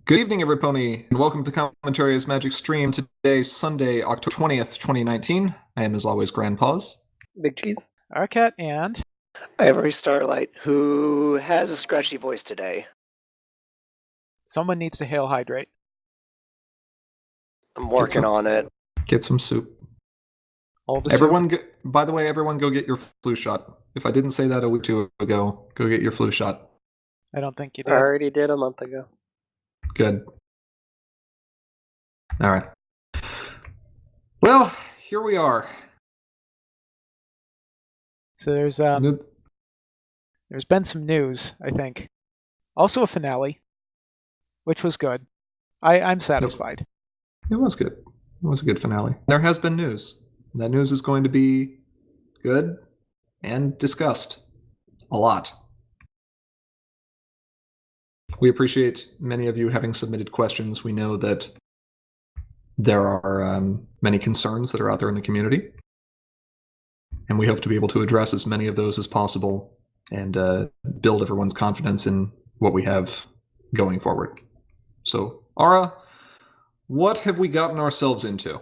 Good evening, everybody, and welcome to Commentary's Magic Stream. Today, Sunday, October 20th, 2019. I am, as always, Grandpaws. Big Cheese. Arcat and Ivory Starlight, who has a scratchy voice today. someone needs to hail hydrate. I'm working on it. Get some soup. All the Everyone, by the way, everyone go get your flu shot. If I didn't say that a week or two ago, go get your flu shot. I don't think you I did. already did a month ago. Good. All right. Well, here we are. So there's been some news, I think. Also a finale, which was good. I'm satisfied. It was good. It was a good finale. There has been news. That news is going to be good and discussed a lot. We appreciate many of you having submitted questions. We know that there are many concerns that are out there in the community, and we hope to be able to address as many of those as possible and build everyone's confidence in what we have going forward. So, Ara, what have we gotten ourselves into?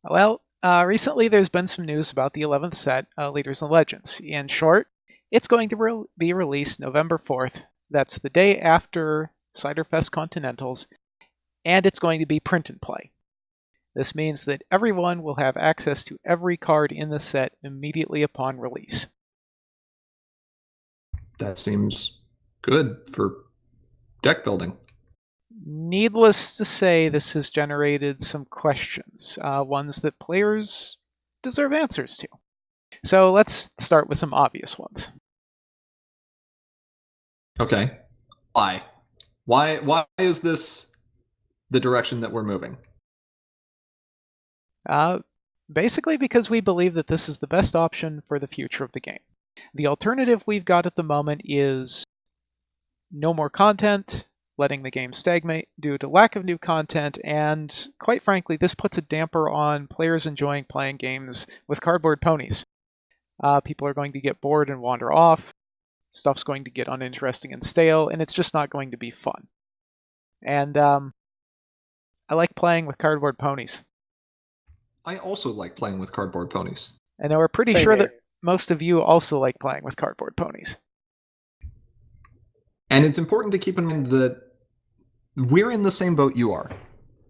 Well, recently there's been some news about the 11th set, Leaders and Legends. In short, it's going to be released November 4th. That's the day after Ciderfest Continentals, and it's going to be print and play. This means that everyone will have access to every card in the set immediately upon release. That seems good for deck building. Needless to say, this has generated some questions, ones that players deserve answers to. So let's start with some obvious ones. Okay. Why? Why is this the direction that we're moving? Basically because we believe that this is the best option for the future of the game. The alternative we've got at the moment is no more content, letting the game stagnate due to lack of new content, and quite frankly, this puts a damper on players enjoying playing games with cardboard ponies. People are going to get bored and wander off, stuff's going to get uninteresting and stale, and it's just not going to be fun. And I like playing with cardboard ponies. I also like playing with cardboard ponies. And we're pretty sure that most of you also like playing with cardboard ponies. And it's important to keep in mind that we're in the same boat you are.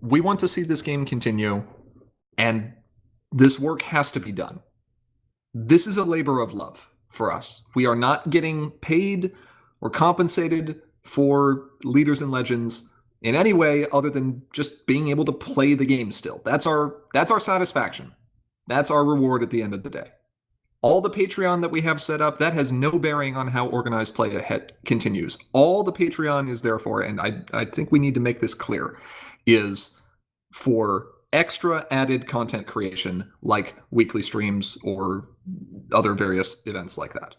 We want to see this game continue, and this work has to be done. This is a labor of love for us. We are not getting paid or compensated for Leaders and Legends in any way other than just being able to play the game still. That's our satisfaction. That's our reward at the end of the day. All the Patreon that we have set up, that has no bearing on how organized play ahead continues. All the Patreon is there for, and I think we need to make this clear, is for extra added content creation like weekly streams or other various events like that.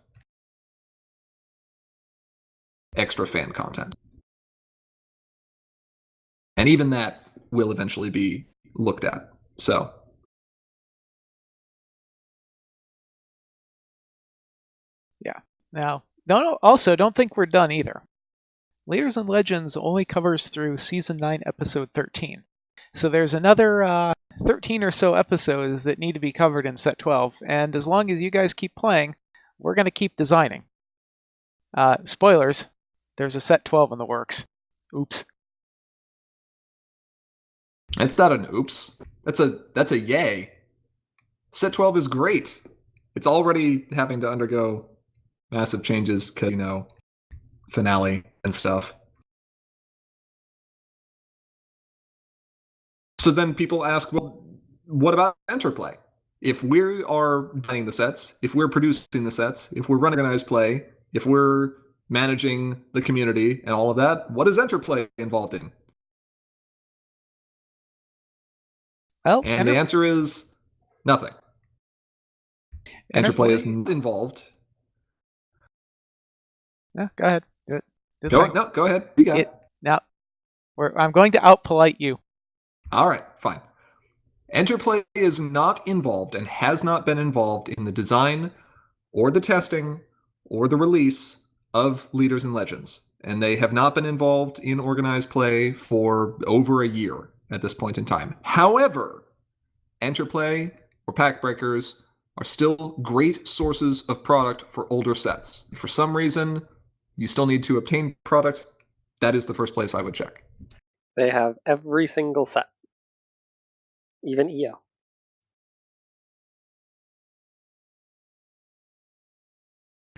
Extra fan content. And even that will eventually be looked at. So yeah. Now, also, don't think we're done either. Leaders and Legends only covers through Season 9, Episode 13. So there's another 13 or so episodes that need to be covered in Set 12, and as long as you guys keep playing, we're going to keep designing. Spoilers, there's a Set 12 in the works. Oops. It's not an oops. That's a yay. Set 12 is great. It's already having to undergo massive changes because, finale and stuff. So then people ask, well, what about Interplay? If we are designing the sets, if we're producing the sets, if we're running organized play, if we're managing the community and all of that, what is Interplay involved in? Well, and the answer is nothing. Interplay isn't involved. No, go ahead. Go ahead. You got it. Now, I'm going to out-polite you. All right, fine. Interplay is not involved and has not been involved in the design or the testing or the release of Leaders and Legends, and they have not been involved in organized play for over a year at this point in time. However, Interplay or Pack Breakers are still great sources of product for older sets. If for some reason you still need to obtain product, that is the first place I would check. They have every single set, even EO.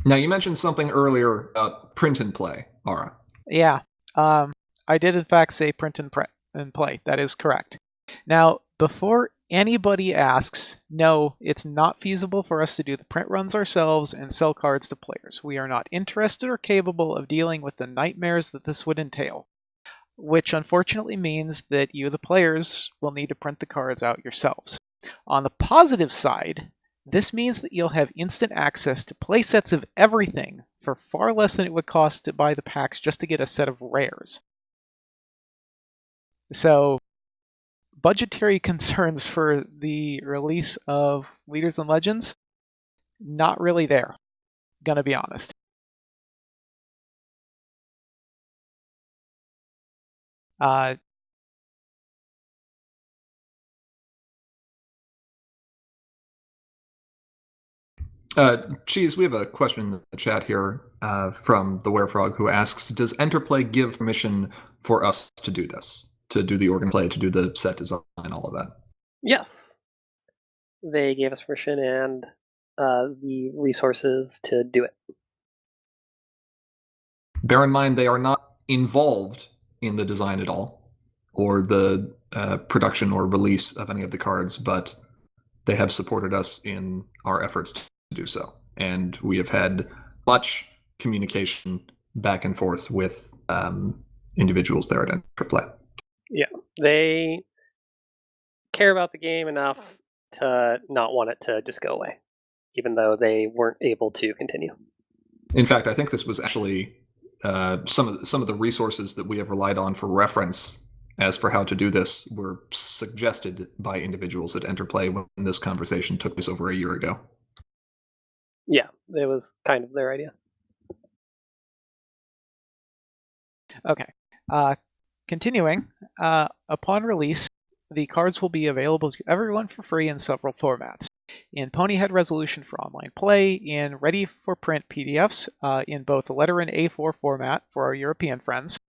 Now, you mentioned something earlier about print and play, Ara. Yeah, I did in fact say print and play. That is correct. Now, before anybody asks, no, it's not feasible for us to do the print runs ourselves and sell cards to players. We are not interested or capable of dealing with the nightmares that this would entail, which unfortunately means that you, the players, will need to print the cards out yourselves. On the positive side, this means that you'll have instant access to play sets of everything for far less than it would cost to buy the packs just to get a set of rares. So, budgetary concerns for the release of Leaders and Legends, not really there, gonna be honest. Cheese, we have a question in the chat here from the Werefrog who asks, does Interplay give permission for us to do this? To do the organ play, to do the set design, all of that? Yes. They gave us permission and the resources to do it. Bear in mind, they are not involved in the design at all, or the production or release of any of the cards, but they have supported us in our efforts to do so. And we have had much communication back and forth with individuals there at Interplay. Yeah, they care about the game enough to not want it to just go away, even though they weren't able to continue. In fact, I think this was actually some of the resources that we have relied on for reference as for how to do this were suggested by individuals at Interplay when this conversation took place over a year ago. Yeah, it was kind of their idea. Okay. Continuing, upon release, the cards will be available to everyone for free in several formats. In Ponyhead Resolution for online play, in ready for print PDFs, in both letter and A4 format for our European friends,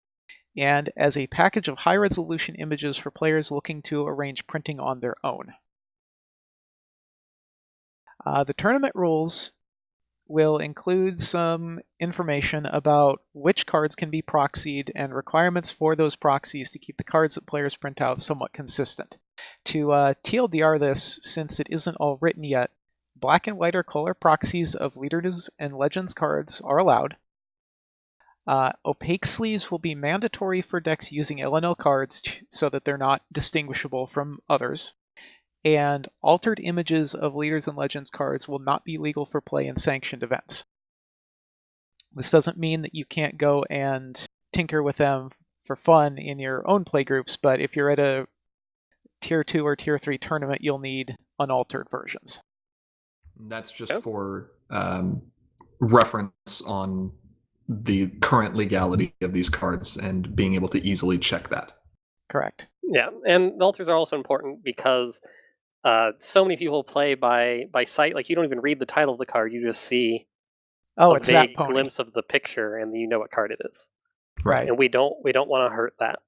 and as a package of high-resolution images for players looking to arrange printing on their own. The tournament rules will include some information about which cards can be proxied and requirements for those proxies to keep the cards that players print out somewhat consistent. To TLDR this, since it isn't all written yet, black and white or color proxies of Leaders and Legends cards are allowed. Opaque sleeves will be mandatory for decks using LNL cards so that they're not distinguishable from others. And altered images of Leaders and Legends cards will not be legal for play in sanctioned events. This doesn't mean that you can't go and tinker with them for fun in your own play groups, but if you're at a Tier 2 or Tier 3 tournament, you'll need unaltered versions. That's just for reference on the current legality of these cards and being able to easily check that. Correct. Yeah, and the alters are also important because so many people play by sight. Like, you don't even read the title of the card; you just see a vague glimpse of the picture, and you know what card it is. Right. And we don't want to hurt that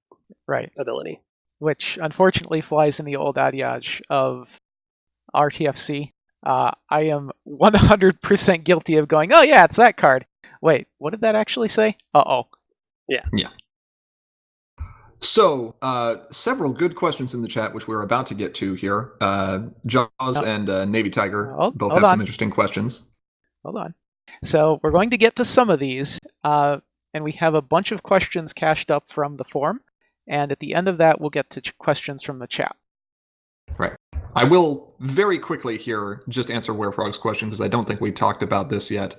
ability. Which unfortunately flies in the old adage of RTFC. I am 100% guilty of going, oh yeah, it's that card. Wait, what did that actually say? Uh-oh. Yeah. So, several good questions in the chat, which we're about to get to here. Jaws and Navy Tiger both have some interesting questions. Hold on. So, we're going to get to some of these, and we have a bunch of questions cached up from the forum, and at the end of that, we'll get to questions from the chat. Right. I will very quickly here just answer Werefrog's question, because I don't think we talked about this yet.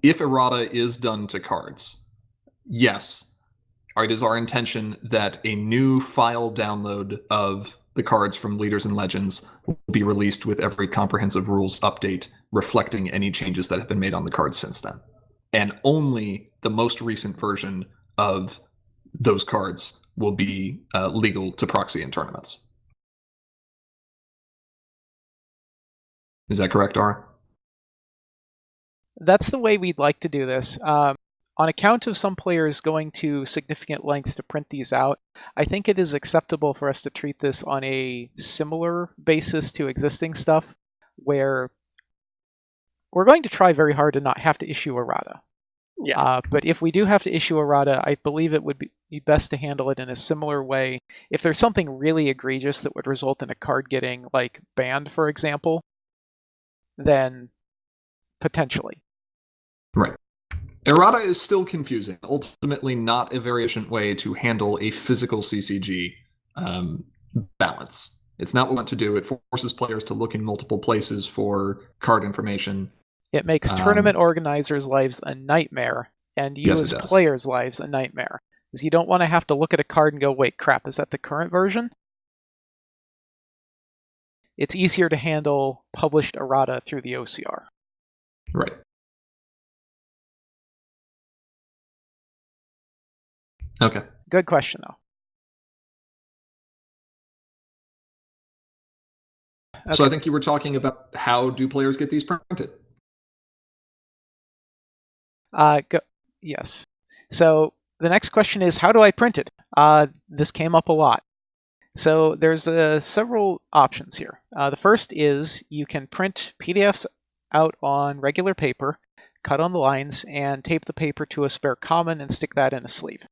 If errata is done to cards, yes. It is our intention that a new file download of the cards from Leaders and Legends will be released with every comprehensive rules update reflecting any changes that have been made on the cards since then. and only the most recent version of those cards will be legal to proxy in tournaments. Is that correct, Ara? That's the way we'd like to do this. On account of some players going to significant lengths to print these out, I think it is acceptable for us to treat this on a similar basis to existing stuff, where we're going to try very hard to not have to issue errata. Yeah. But if we do have to issue errata, I believe it would be best to handle it in a similar way. If there's something really egregious that would result in a card getting, like, banned, for example, then potentially. Right. Errata is still confusing. Ultimately not a very efficient way to handle a physical CCG balance. It's not what we want to do. It forces players to look in multiple places for card information. It makes tournament organizers' lives a nightmare, and you as players' lives a nightmare. Because you don't want to have to look at a card and go, wait, crap, is that the current version? It's easier to handle published errata through the OCR. Right. Okay. Good question, though. Okay. So I think you were talking about how do players get these printed? Yes. So the next question is, how do I print it? This came up a lot. So there's several options here. The first is you can print PDFs out on regular paper, cut on the lines, and tape the paper to a spare common and stick that in a sleeve.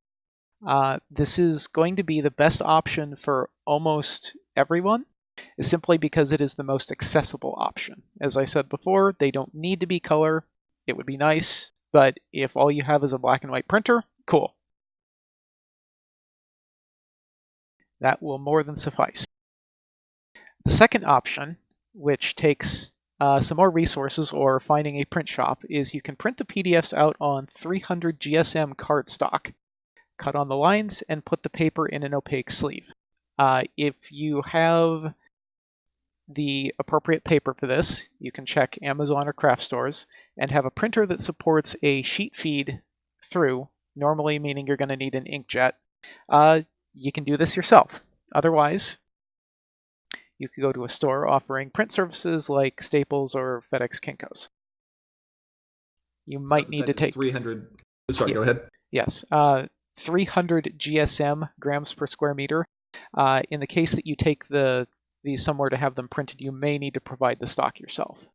This is going to be the best option for almost everyone, simply because it is the most accessible option. As I said before, they don't need to be color. It would be nice, but if all you have is a black and white printer, cool. That will more than suffice. The second option, which takes some more resources or finding a print shop, is you can print the PDFs out on 300 GSM cardstock, cut on the lines, and put the paper in an opaque sleeve. If you have the appropriate paper for this, you can check Amazon or craft stores and have a printer that supports a sheet feed through, normally meaning you're going to need an inkjet. You can do this yourself. Otherwise, you could go to a store offering print services like Staples or FedEx Kinko's. You might need to take 300. Sorry, go ahead. Yes, 300 GSM, grams per square meter. In the case that you take these somewhere to have them printed, you may need to provide the stock yourself.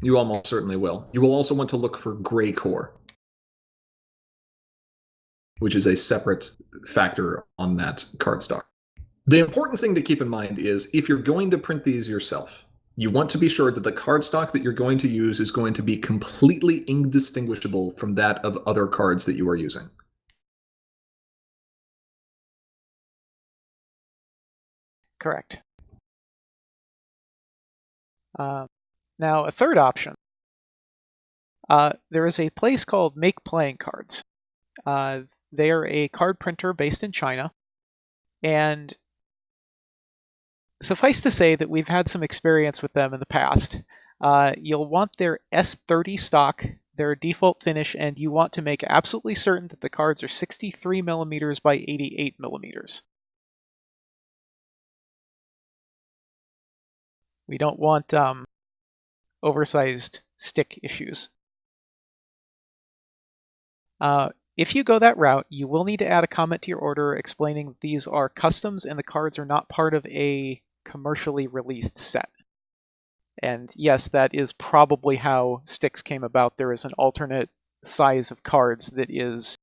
You almost certainly will. You will also want to look for gray core, which is a separate factor on that cardstock. The important thing to keep in mind is if you're going to print these yourself, you want to be sure that the cardstock that you're going to use is going to be completely indistinguishable from that of other cards that you are using. Correct. Now, a third option. There is a place called Make Playing Cards. They are a card printer based in China, and suffice to say that we've had some experience with them in the past. You'll want their S30 stock, their default finish, and you want to make absolutely certain that the cards are 63 millimeters by 88 millimeters. We don't want oversized stick issues. If you go that route, you will need to add a comment to your order explaining that these are customs and the cards are not part of a commercially released set. And yes, that is probably how sticks came about. There is an alternate size of cards that is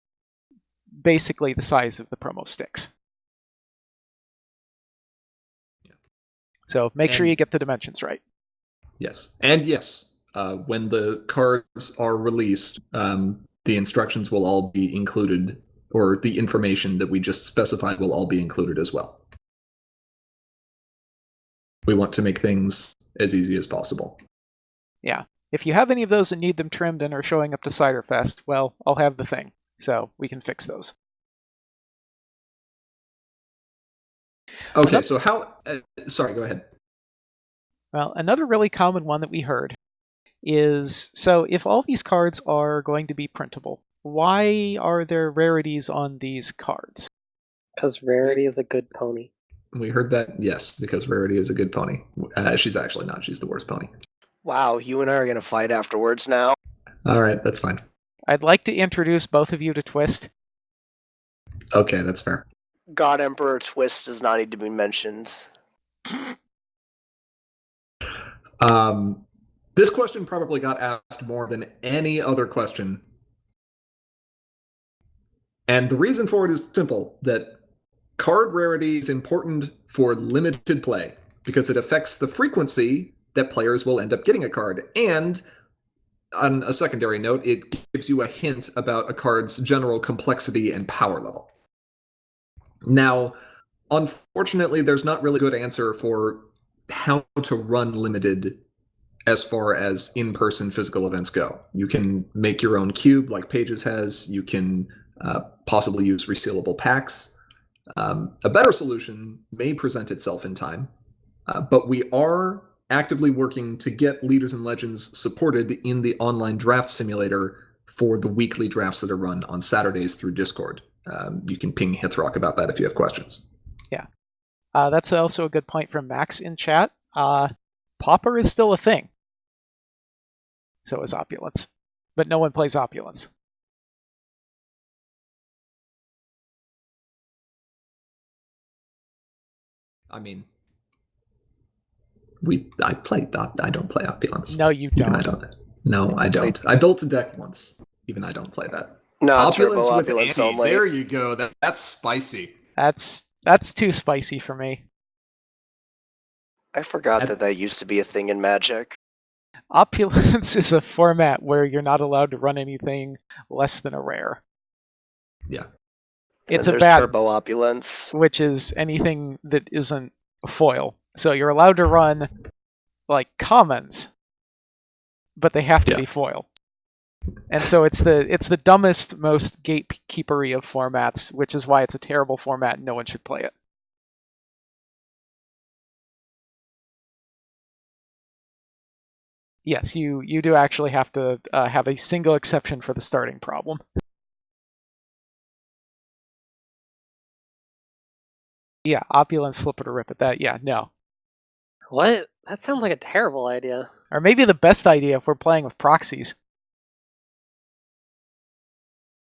basically the size of the promo sticks. So make sure you get the dimensions right. Yes. And yes, when the cards are released, the instructions will all be included, or the information that we just specified will all be included as well. We want to make things as easy as possible. Yeah. If you have any of those and need them trimmed and are showing up to Cider Fest, well, I'll have the thing, so we can fix those. Okay, so how... sorry, go ahead. Well, another really common one that we heard is, so if all these cards are going to be printable, why are there rarities on these cards? Because Rarity is a good pony. We heard that, yes, because Rarity is a good pony. She's actually not. She's the worst pony. Wow, you and I are going to fight afterwards now? All right, that's fine. I'd like to introduce both of you to Twist. Okay, that's fair. God Emperor Twist does not need to be mentioned. This question probably got asked more than any other question. And the reason for it is simple, that card rarity is important for limited play, because it affects the frequency that players will end up getting a card. And on a secondary note, it gives you a hint about a card's general complexity and power level. Now, unfortunately, there's not really a good answer for how to run limited as far as in-person physical events go. You can make your own cube like Pages has. You can possibly use resealable packs. A better solution may present itself in time, but we are actively working to get Leaders and Legends supported in the online draft simulator for the weekly drafts that are run on Saturdays through Discord. You can ping Hithrock about that if you have questions. Yeah. That's also a good point from Max in chat. Pauper is still a thing. So is Opulence. But no one plays Opulence. I mean, I don't play Opulence. No, you don't. Even I don't. No, I don't. I built a deck once. Even I don't play that. No, Opulence Turbo with Opulence Annie. only. There you go. That's spicy. That's too spicy for me. I forgot that used to be a thing in Magic. Opulence is a format where you're not allowed to run anything less than a rare. Yeah. It's a bad Turbo Opulence, which is anything that isn't a foil. So you're allowed to run like commons, but they have to be foil. And so it's the dumbest, most gatekeepery of formats, which is why it's a terrible format and no one should play it. Yes, you do actually have to have a single exception for the starting problem. Yeah, Opulence, flip it or rip it. That, yeah, no. What? That sounds like a terrible idea. Or maybe the best idea if we're playing with proxies.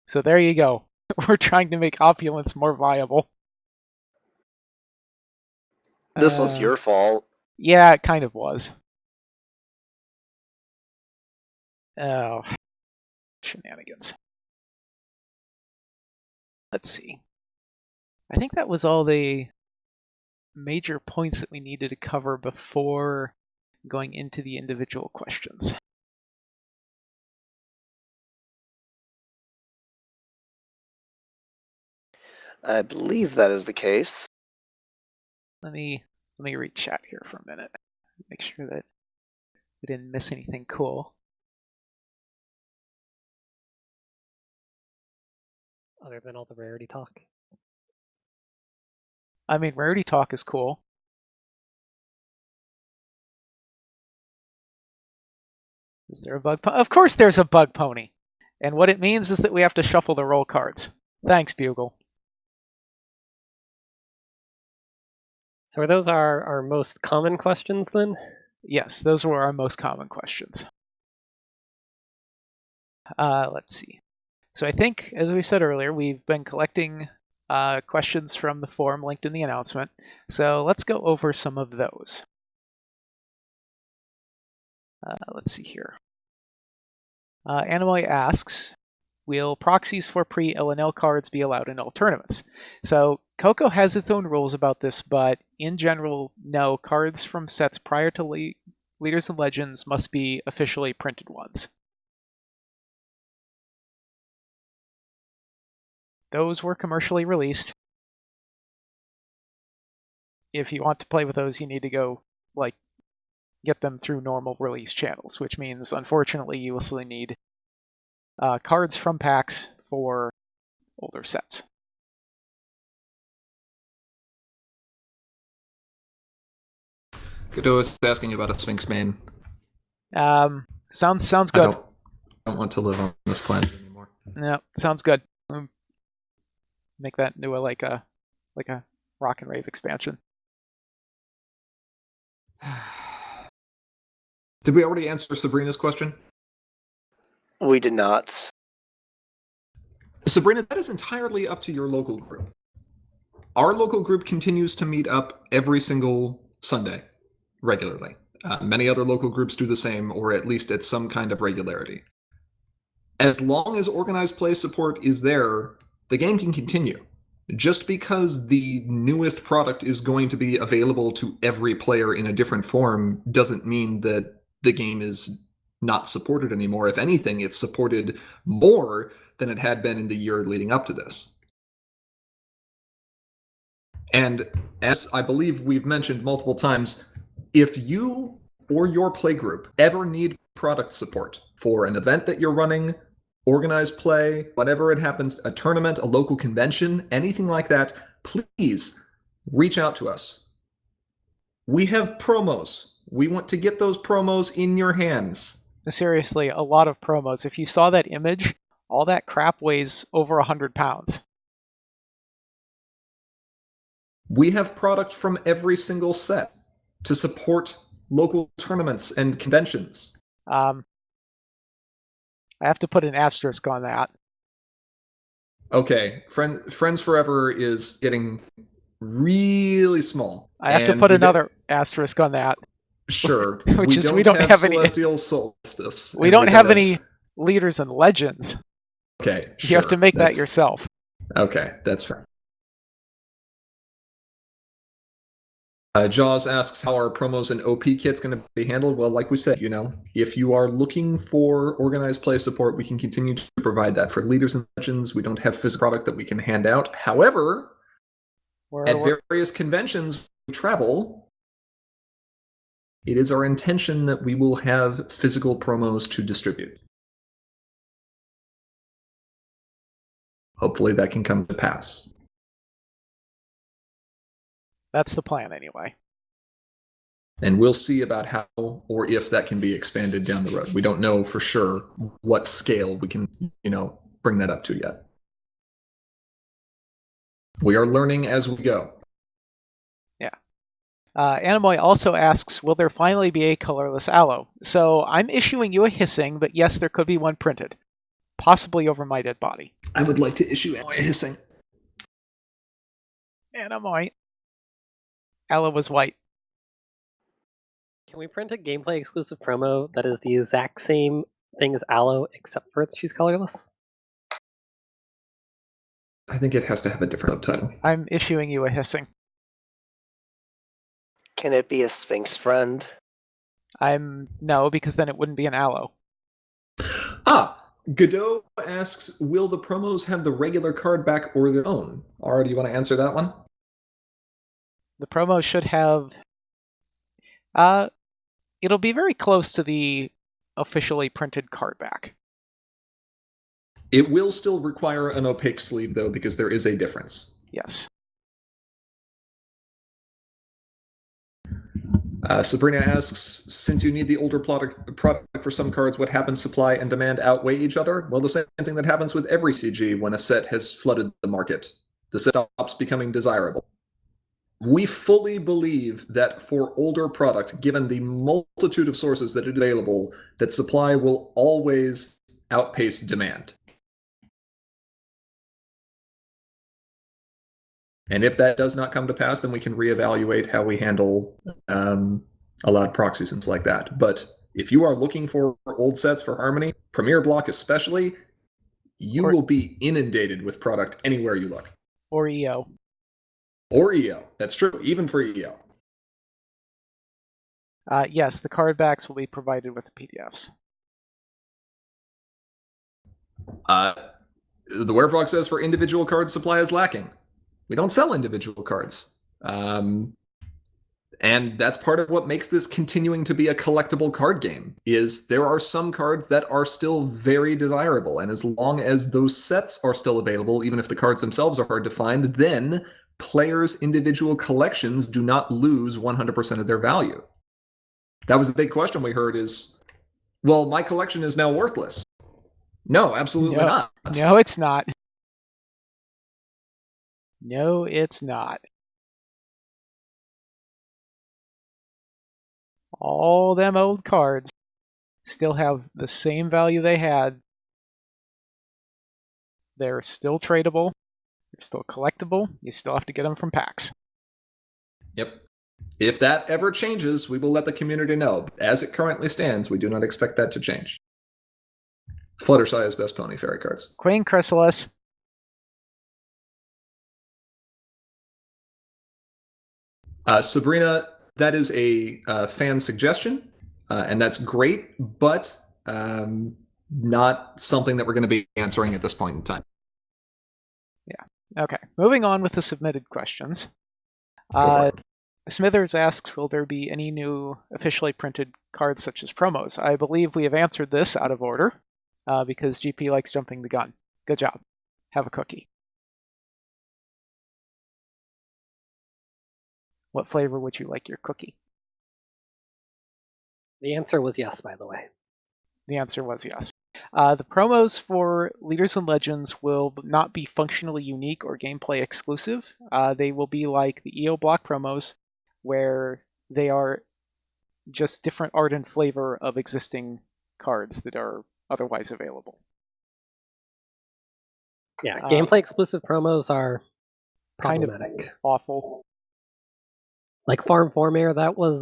So there you go. We're trying to make Opulence more viable. This was your fault. Yeah, it kind of was. Oh, shenanigans. Let's see. I think that was all the major points that we needed to cover before going into the individual questions. I believe that is the case. Let me read chat here for a minute. Make sure that we didn't miss anything cool. Other than all the Rarity talk. I mean, Rarity talk is cool. Is there a bug pony? Of course there's a bug pony. And what it means is that we have to shuffle the roll cards. Thanks, Bugle. So are those our most common questions then? Yes, those were our most common questions. Let's see. So I think, as we said earlier, we've been collecting questions from the forum linked in the announcement. So let's go over some of those. Let's see here. Animoy asks, will proxies for pre-LNL cards be allowed in all tournaments? So Coco has its own rules about this, but in general, no. Cards from sets prior to Leaders and Legends must be officially printed ones. Those were commercially released. If you want to play with those, you need to go, get them through normal release channels, which means, unfortunately, you also need cards from packs for older sets. Godot is asking about a Sphinx main. Sounds good. I don't want to live on this planet anymore. Yeah, sounds good. Make that into like a Rock and Rave expansion. Did we already answer Sabrina's question? We did not. Sabrina, that is entirely up to your local group. Our local group continues to meet up every single Sunday, regularly. Many other local groups do the same, or at least at some kind of regularity. As long as organized play support is there, the game can continue. Just because the newest product is going to be available to every player in a different form doesn't mean that the game is not supported anymore. If anything, it's supported more than it had been in the year leading up to this. And as I believe we've mentioned multiple times, if you or your playgroup ever need product support for an event that you're running, organized play, whatever it happens, a tournament, a local convention, anything like that, please reach out to us. We have promos. We want to get those promos in your hands. Seriously, a lot of promos. If you saw that image, all that crap weighs over 100 pounds. We have product from every single set to support local tournaments and conventions. I have to put an asterisk on that. Okay, Friends Forever is getting really small. I have to put another asterisk on that. Sure. We don't have any Celestial Solstice. We don't have any leaders and legends. Okay, sure. You have to make that yourself. Okay, that's fair. Jaws asks how our promos and OP kit's going to be handled. Well, like we said, if you are looking for organized play support, we can continue to provide that. For leaders and legends, we don't have physical product that we can hand out. However, at various conventions we travel, it is our intention that we will have physical promos to distribute. Hopefully that can come to pass. That's the plan, anyway. And we'll see about how or if that can be expanded down the road. We don't know for sure what scale we can, bring that up to yet. We are learning as we go. Yeah. Animoy also asks, will there finally be a colorless aloe? So I'm issuing you a hissing, but yes, there could be one printed. Possibly over my dead body. I would like to issue a hissing. Animoy. Aloe was white. Can we print a gameplay exclusive promo that is the exact same thing as Aloe, except for she's colorless? I think it has to have a different subtitle. I'm issuing you a hissing. Can it be a Sphinx friend? No, because then it wouldn't be an aloe. Godot asks, will the promos have the regular card back or their own? Ara, do you want to answer that one? The promo should have... it'll be very close to the officially printed card back. It will still require an opaque sleeve, though, because there is a difference. Yes. Sabrina asks, since you need the older product for some cards, what happens supply and demand outweigh each other? Well, the same thing that happens with every CG when a set has flooded the market. The set stops becoming desirable. We fully believe that for older product, given the multitude of sources that are available, that supply will always outpace demand. And if that does not come to pass, then we can reevaluate how we handle allowed proxies and like that. But if you are looking for old sets for Harmony, Premier Block especially, you will be inundated with product anywhere you look. Or EO. Or EO. That's true, even for EO. Yes, the card backs will be provided with the PDFs. The Werefrog says for individual cards, supply is lacking. We don't sell individual cards. And that's part of what makes this continuing to be a collectible card game, is there are some cards that are still very desirable. And as long as those sets are still available, even if the cards themselves are hard to find, then players' individual collections do not lose 100% of their value. That was a big question we heard is, well, my collection is now worthless. No, absolutely not. No, it's not. No, it's not. All them old cards still have the same value they had. They're still tradable. They're still collectible. You still have to get them from packs. Yep. If that ever changes, we will let the community know. As it currently stands, we do not expect that to change. Fluttershy is best pony fairy cards. Queen Chrysalis. Sabrina, that is a fan suggestion, and that's great, but not something that we're going to be answering at this point in time. Yeah. Okay. Moving on with the submitted questions. Smithers asks, will there be any new officially printed cards such as promos? I believe we have answered this out of order, because GP likes jumping the gun. Good job. Have a cookie. What flavor would you like your cookie? The answer was yes, by the way. The answer was yes. The promos for Leaders and Legends will not be functionally unique or gameplay exclusive. They will be like the EO block promos, where they are just different art and flavor of existing cards that are otherwise available. Yeah, gameplay exclusive promos are problematic. Kind of awful. Like Farm Formare, that was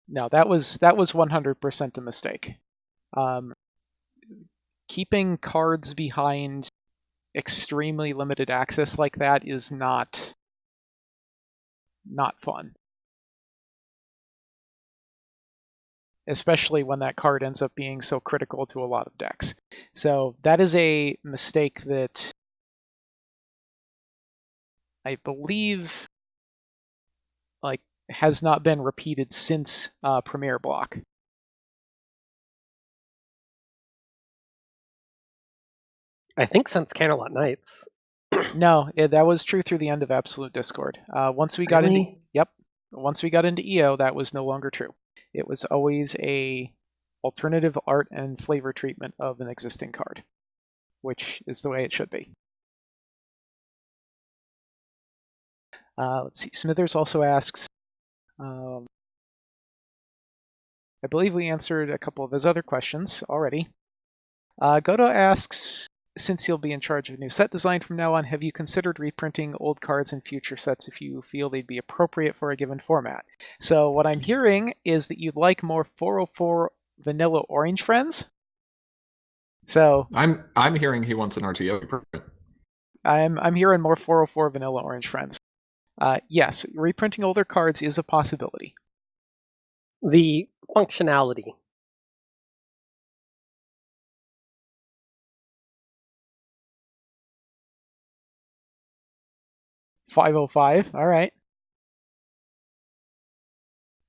No, that was 100% a mistake. Keeping cards behind extremely limited access like that is not fun. Especially when that card ends up being so critical to a lot of decks. So that is a mistake that I believe has not been repeated since Premier Block. I think since Candlelight Nights. No, that was true through the end of Absolute Discord. Once we got into EO, that was no longer true. It was always a alternative art and flavor treatment of an existing card, which is the way it should be. Let's see. Smithers also asks, I believe we answered a couple of his other questions already. Goto asks, since you'll be in charge of new set design from now on, have you considered reprinting old cards in future sets if you feel they'd be appropriate for a given format? So what I'm hearing is that you'd like more 404 vanilla orange friends. So I'm hearing he wants an RTO print. I'm hearing more 404 vanilla orange friends. Yes, reprinting older cards is a possibility. The functionality. $505, all right.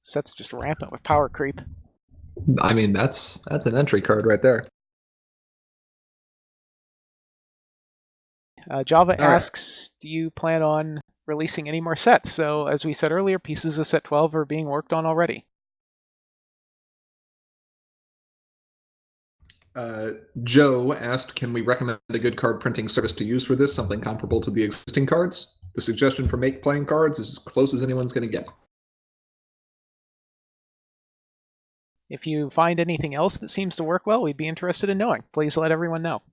Set's just rampant with power creep. I mean, that's an entry card right there. Java asks, do you plan on releasing any more sets? So, as we said earlier, pieces of set 12 are being worked on already. Joe asked, can we recommend a good card printing service to use for this? Something comparable to the existing cards? The suggestion for Make playing cards is as close as anyone's going to get. If you find anything else that seems to work well, we'd be interested in knowing. Please let everyone know.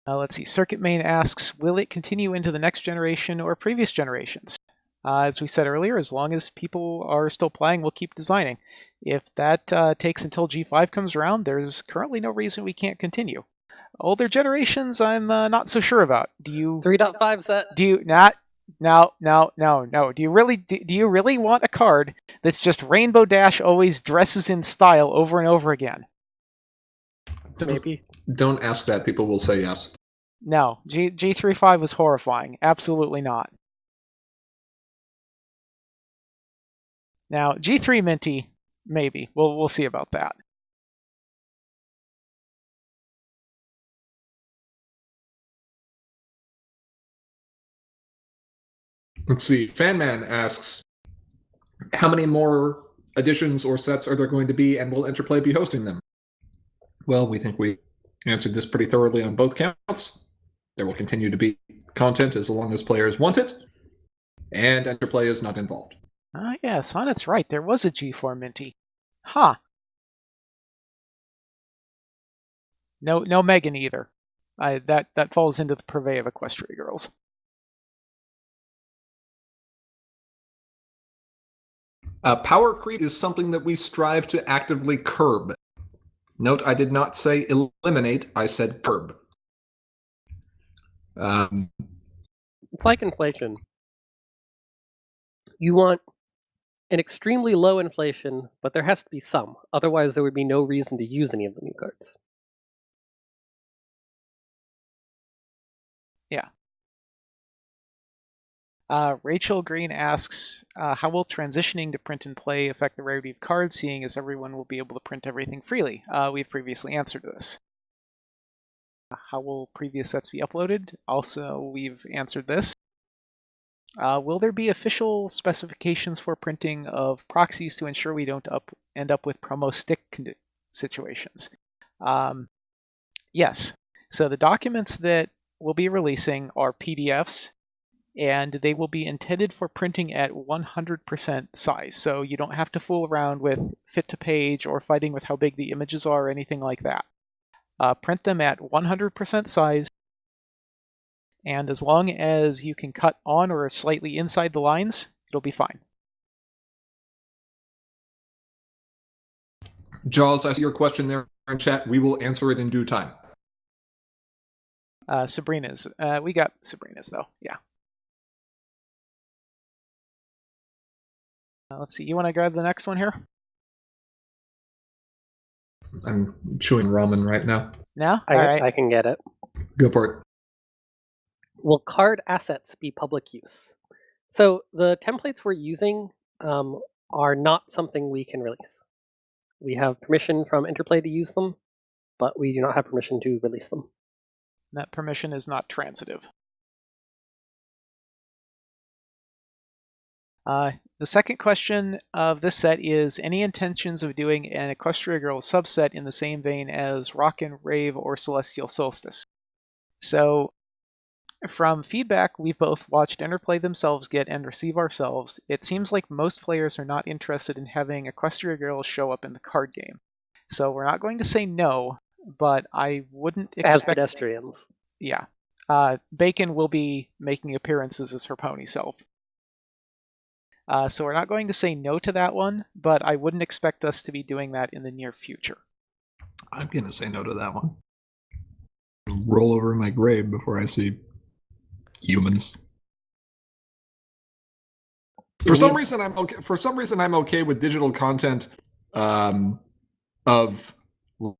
Let's see. Circuit Main asks, will it continue into the next generation or previous generations? As we said earlier, as long as people are still playing, we'll keep designing. If that takes until G5 comes around, there's currently no reason we can't continue. Older generations, I'm not so sure about. Do you 3.5 set? Do you not? No. Do you really want a card that's just Rainbow Dash always dresses in style over and over again? Maybe. Don't ask that. People will say yes. No. G35 was horrifying. Absolutely not. Now, G3 Minty, maybe. We'll see about that. Let's see. Fanman asks, how many more editions or sets are there going to be, and will Interplay be hosting them? Well, we think we answered this pretty thoroughly on both counts. There will continue to be content as long as players want it, and Interplay is not involved. Yeah, Sonnet's right. There was a G4 Minty. Huh. No Megan either. That falls into the purvey of Equestria girls. Power creep is something that we strive to actively curb. Note, I did not say eliminate, I said curb. It's like inflation. You want an extremely low inflation, but there has to be some. Otherwise, there would be no reason to use any of the new cards. Yeah. Rachel Green asks, how will transitioning to print and play affect the rarity of cards, seeing as everyone will be able to print everything freely? We've previously answered this. How will previous sets be uploaded? Also, we've answered this. Will there be official specifications for printing of proxies to ensure we don't end up with promo stick situations? Yes. So the documents that we'll be releasing are PDFs, and they will be intended for printing at 100% size. So you don't have to fool around with fit to page or fighting with how big the images are or anything like that. Print them at 100% size, and as long as you can cut on or slightly inside the lines, it'll be fine. Jaws, I see your question there in chat. We will answer it in due time. Sabrina's. We got Sabrina's, though. Yeah. Let's see. You want to grab the next one here? I'm chewing ramen right now. No? All right. I can get it. Go for it. Will card assets be public use? So the templates we're using are not something we can release. We have permission from Interplay to use them, but we do not have permission to release them. That permission is not transitive. The second question of this set is, any intentions of doing an Equestria Girl subset in the same vein as Rockin', Rave, or Celestial Solstice? So, from feedback we've both watched Interplay themselves get and receive ourselves, it seems like most players are not interested in having Equestria Girls show up in the card game. So we're not going to say no, but I wouldn't expect... As pedestrians. Yeah. Bacon will be making appearances as her pony self. So we're not going to say no to that one, but I wouldn't expect us to be doing that in the near future. I'm going to say no to that one. Roll over in my grave before I see humans. For some reason, I'm okay with digital content of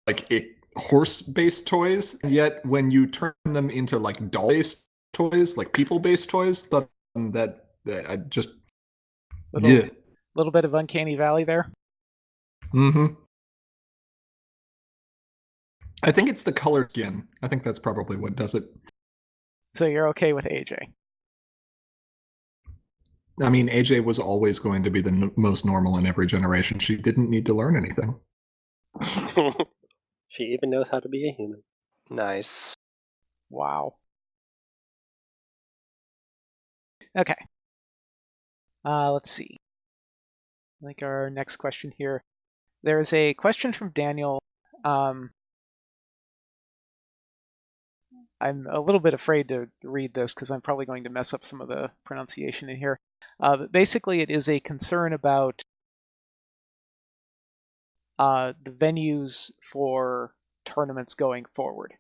like horse-based toys, and yet when you turn them into like doll-based toys, like people-based toys, that I just Little bit of Uncanny Valley there. Mm-hmm. I think it's the color skin. I think that's probably what does it. So you're okay with AJ? I mean, AJ was always going to be the most normal in every generation. She didn't need to learn anything. She even knows how to be a human. Nice. Wow. Okay. Let's see. Like our next question here. There's a question from Daniel. I'm a little bit afraid to read this because I'm probably going to mess up some of the pronunciation in here. But basically, it is a concern about the venues for tournaments going forward,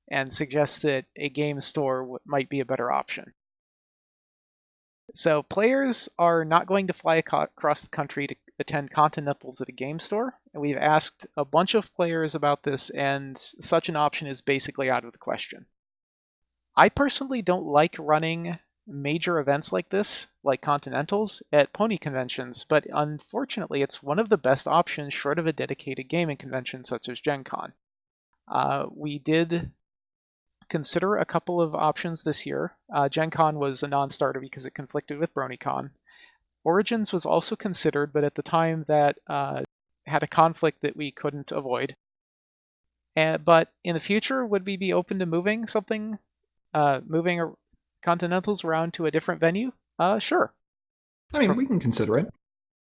and suggests that a game store might be a better option. So players are not going to fly across the country to attend Continentals at a game store. And we've asked a bunch of players about this, and such an option is basically out of the question. I personally don't like running major events like this, like Continentals, at pony conventions, but unfortunately it's one of the best options short of a dedicated gaming convention such as Gen Con. We did consider a couple of options this year. Gen Con was a non-starter because it conflicted with BronyCon. Origins was also considered, but at the time that had a conflict that we couldn't avoid. But in the future, would we be open to moving Continentals around to a different venue? Sure. I mean, we can consider it.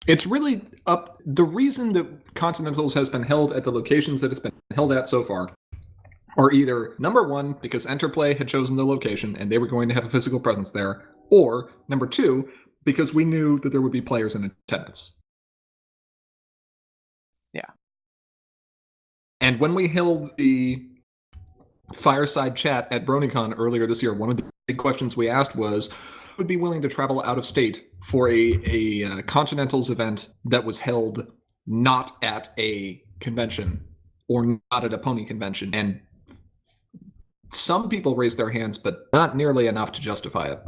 It's really up. The reason that Continentals has been held at the locations that it's been held at so far are either, number one, because Interplay had chosen the location and they were going to have a physical presence there, or number two, because we knew that there would be players in attendance. Yeah. And when we held the fireside chat at BronyCon earlier this year, one of the big questions we asked was, who would be willing to travel out of state for a Continentals event that was held not at a convention or not at a pony convention? And some people raised their hands, but not nearly enough to justify it.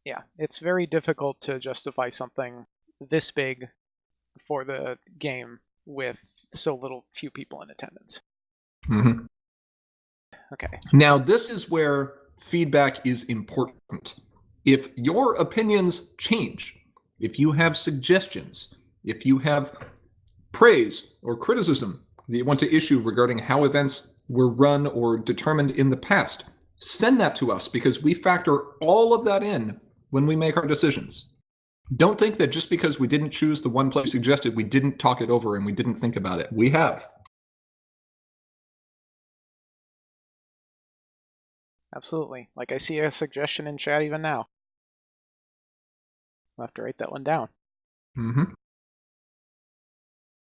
Yeah, it's very difficult to justify something this big for the game with so few people in attendance. Mm-hmm. Okay. Now, this is where feedback is important. If your opinions change, if you have suggestions, if you have praise or criticism that you want to issue regarding how events were run or determined in the past, send that to us, because we factor all of that in when we make our decisions. Don't think that just because we didn't choose the one place suggested, we didn't talk it over and we didn't think about it. We have. Absolutely. Like, I see a suggestion in chat even now. I'll have to write that one down. Mm-hmm.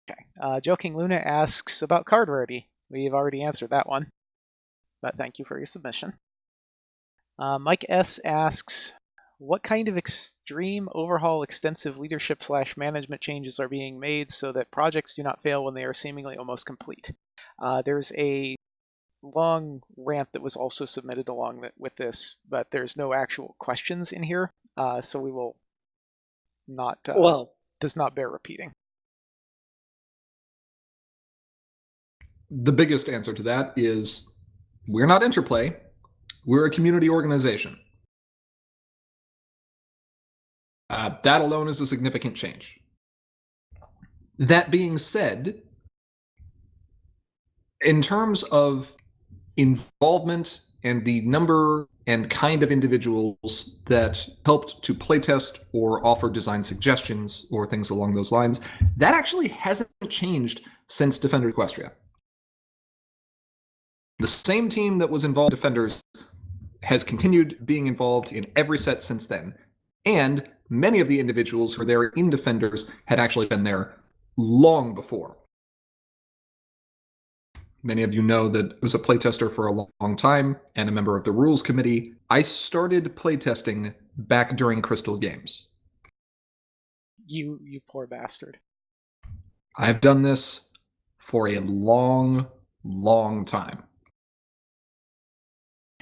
Okay. Joking Luna asks about card rarity. We've already answered that one, but thank you for your submission. Mike S. asks, what kind of extreme overhaul extensive leadership / management changes are being made so that projects do not fail when they are seemingly almost complete? There's a long rant that was also submitted along with this, but there's no actual questions in here, so we will not, does not bear repeating. The biggest answer to that is, we're not Interplay, we're a community organization. That alone is a significant change. That being said, in terms of involvement and the number and kind of individuals that helped to playtest or offer design suggestions or things along those lines, that actually hasn't changed since Defender Equestria. The same team that was involved in Defenders has continued being involved in every set since then, and many of the individuals who were there in Defenders had actually been there long before. Many of you know that I was a playtester for a long time and a member of the rules committee. I started playtesting back during Crystal Games. You poor bastard. I've done this for a long time.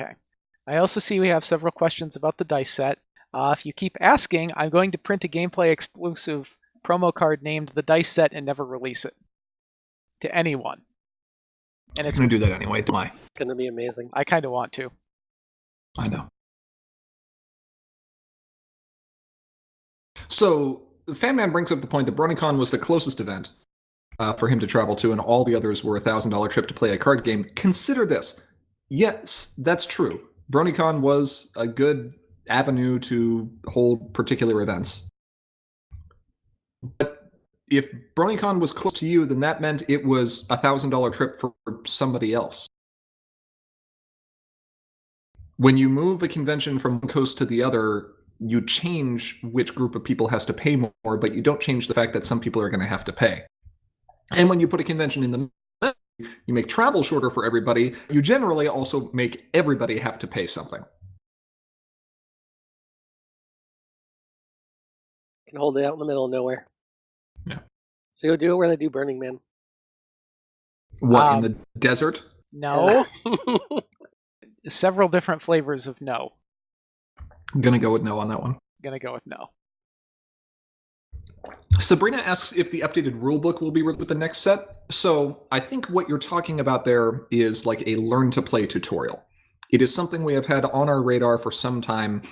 Okay. I also see we have several questions about the dice set. If you keep asking, I'm going to print a gameplay exclusive promo card named the dice set and never release it to anyone. And it's going to do that anyway, don't I? It's going to be amazing. I kind of want to. I know. So, Fanman brings up the point that BronyCon was the closest event for him to travel to, and all the others were a $1,000 trip to play a card game. Consider this. Yes, that's true. BronyCon was a good avenue to hold particular events. But if BronyCon was close to you, then that meant it was a $1,000 trip for somebody else. When you move a convention from one coast to the other, you change which group of people has to pay more, but you don't change the fact that some people are going to have to pay. And when you put a convention in the middle, you make travel shorter for everybody, you generally also make everybody have to pay something. Can hold it out in the middle of nowhere. Yeah. So go do it where they do Burning Man. What, in the desert? No. Several different flavors of no. I'm going to go with no on that one. Gonna go with no. Sabrina asks if the updated rulebook will be with the next set. So I think what you're talking about there is like a learn to play tutorial. It is something we have had on our radar for some time,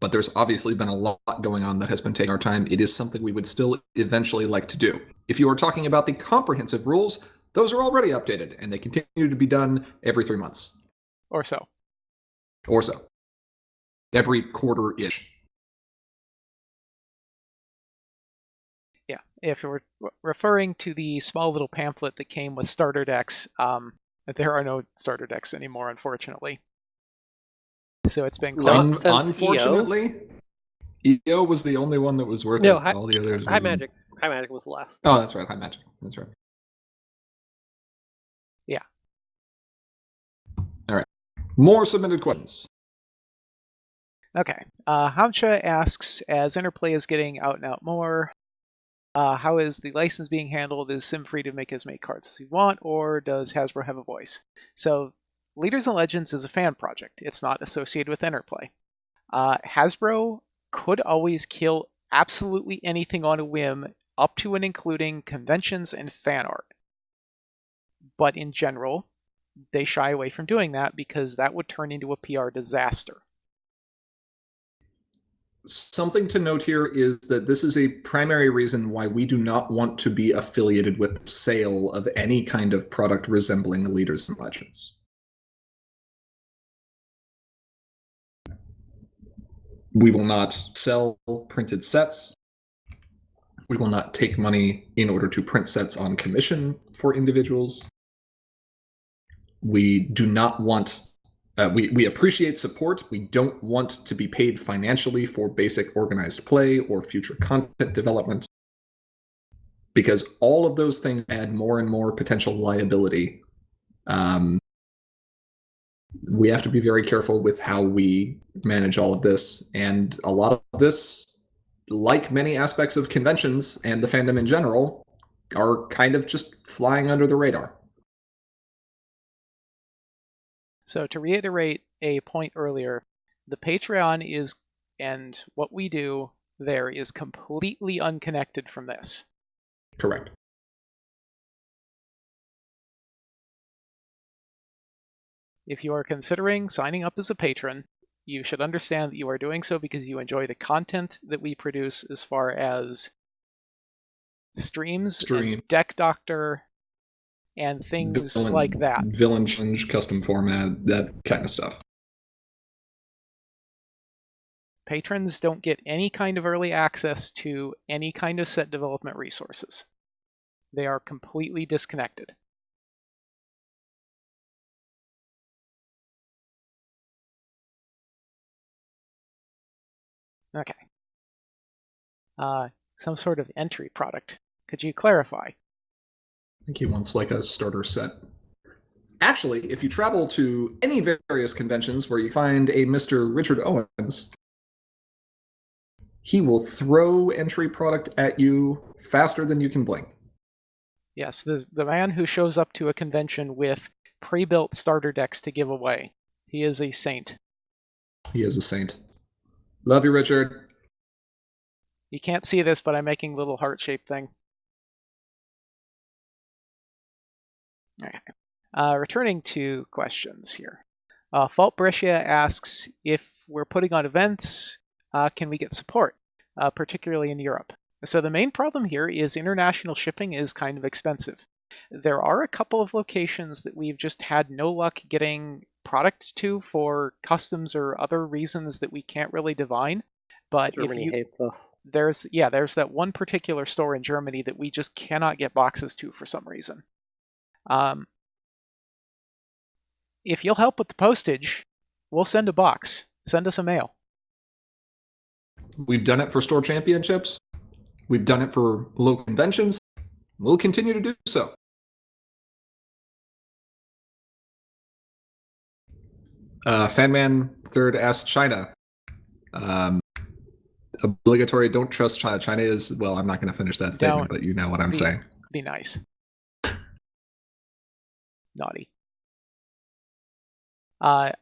but there's obviously been a lot going on that has been taking our time. It is something we would still eventually like to do. If you are talking about the comprehensive rules, those are already updated, and they continue to be done every 3 months. Or so. Every quarter-ish. Yeah, if you're referring to the small little pamphlet that came with starter decks, there are no starter decks anymore, unfortunately. So it's been unfortunately, EO was the only one that was worth it. All the others. High Magic was the last. Oh, that's right. High Magic. That's right. Yeah. All right. More submitted questions. Okay. Hamcha asks, as Interplay is getting out and out more, how is the license being handled? Is Sim free to make as many cards as we want, or does Hasbro have a voice? So, Leaders and Legends is a fan project. It's not associated with Interplay. Hasbro could always kill absolutely anything on a whim, up to and including conventions and fan art. But in general, they shy away from doing that because that would turn into a PR disaster. Something to note here is that this is a primary reason why we do not want to be affiliated with the sale of any kind of product resembling Leaders and Legends. We will not sell printed sets. We will not take money in order to print sets on commission for individuals. We do not want... we appreciate support. We don't want to be paid financially for basic organized play or future content development, because all of those things add more and more potential liability. We have to be very careful with how we manage all of this, and a lot of this, like many aspects of conventions and the fandom in general, are kind of just flying under the radar. So to reiterate a point earlier, the Patreon is, and what we do there is completely unconnected from this. Correct. If you are considering signing up as a patron, you should understand that you are doing so because you enjoy the content that we produce as far as streams, and Deck Doctor, and things like that. Villain change, custom format, that kind of stuff. Patrons don't get any kind of early access to any kind of set development resources. They are completely disconnected. Okay. Some sort of entry product. Could you clarify? I think he wants like a starter set. Actually, if you travel to any various conventions where you find a Mr. Richard Owens, he will throw entry product at you faster than you can blink. Yes, the man who shows up to a convention with pre-built starter decks to give away. He is a saint. He is a saint. Love you, Richard. You can't see this, but I'm making a little heart-shaped thing. Okay. Returning to questions here. Fault Brescia asks, if we're putting on events, can we get support, particularly in Europe? So the main problem here is international shipping is kind of expensive. There are a couple of locations that we've just had no luck getting product to for customs or other reasons that we can't really divine. But Germany hates us. There's that one particular store in Germany that we just cannot get boxes to for some reason. If you'll help with the postage, we'll send a box. Send us a mail. We've done it for store championships. We've done it for local conventions. We'll continue to do so. Fanman Third asks China. Obligatory, don't trust China. China is, well, I'm not going to finish that statement, but you know what I'm saying. Be nice. Naughty. I'm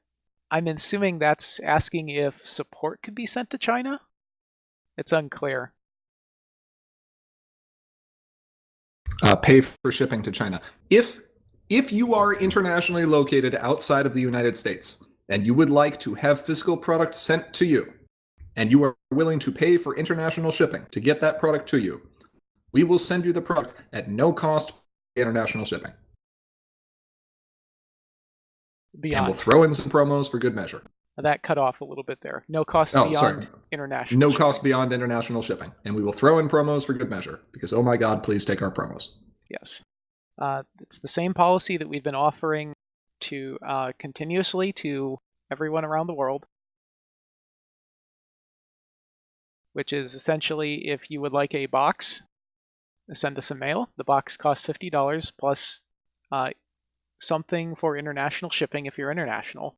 assuming that's asking if support could be sent to China? It's unclear. Pay for shipping to China. If you are internationally located outside of the United States and you would like to have physical product sent to you, and you are willing to pay for international shipping to get that product to you, we will send you the product at no cost international shipping. Beyond. And we'll throw in some promos for good measure. That cut off a little bit there. No cost beyond international No shipping. cost beyond international shipping. And we will throw in promos for good measure. Because, oh my god, please take our promos. Yes. It's the same policy that we've been offering to continuously to everyone around the world. Which is essentially, if you would like a box, send us a mail. The box costs $50 plus something for international shipping if you're international.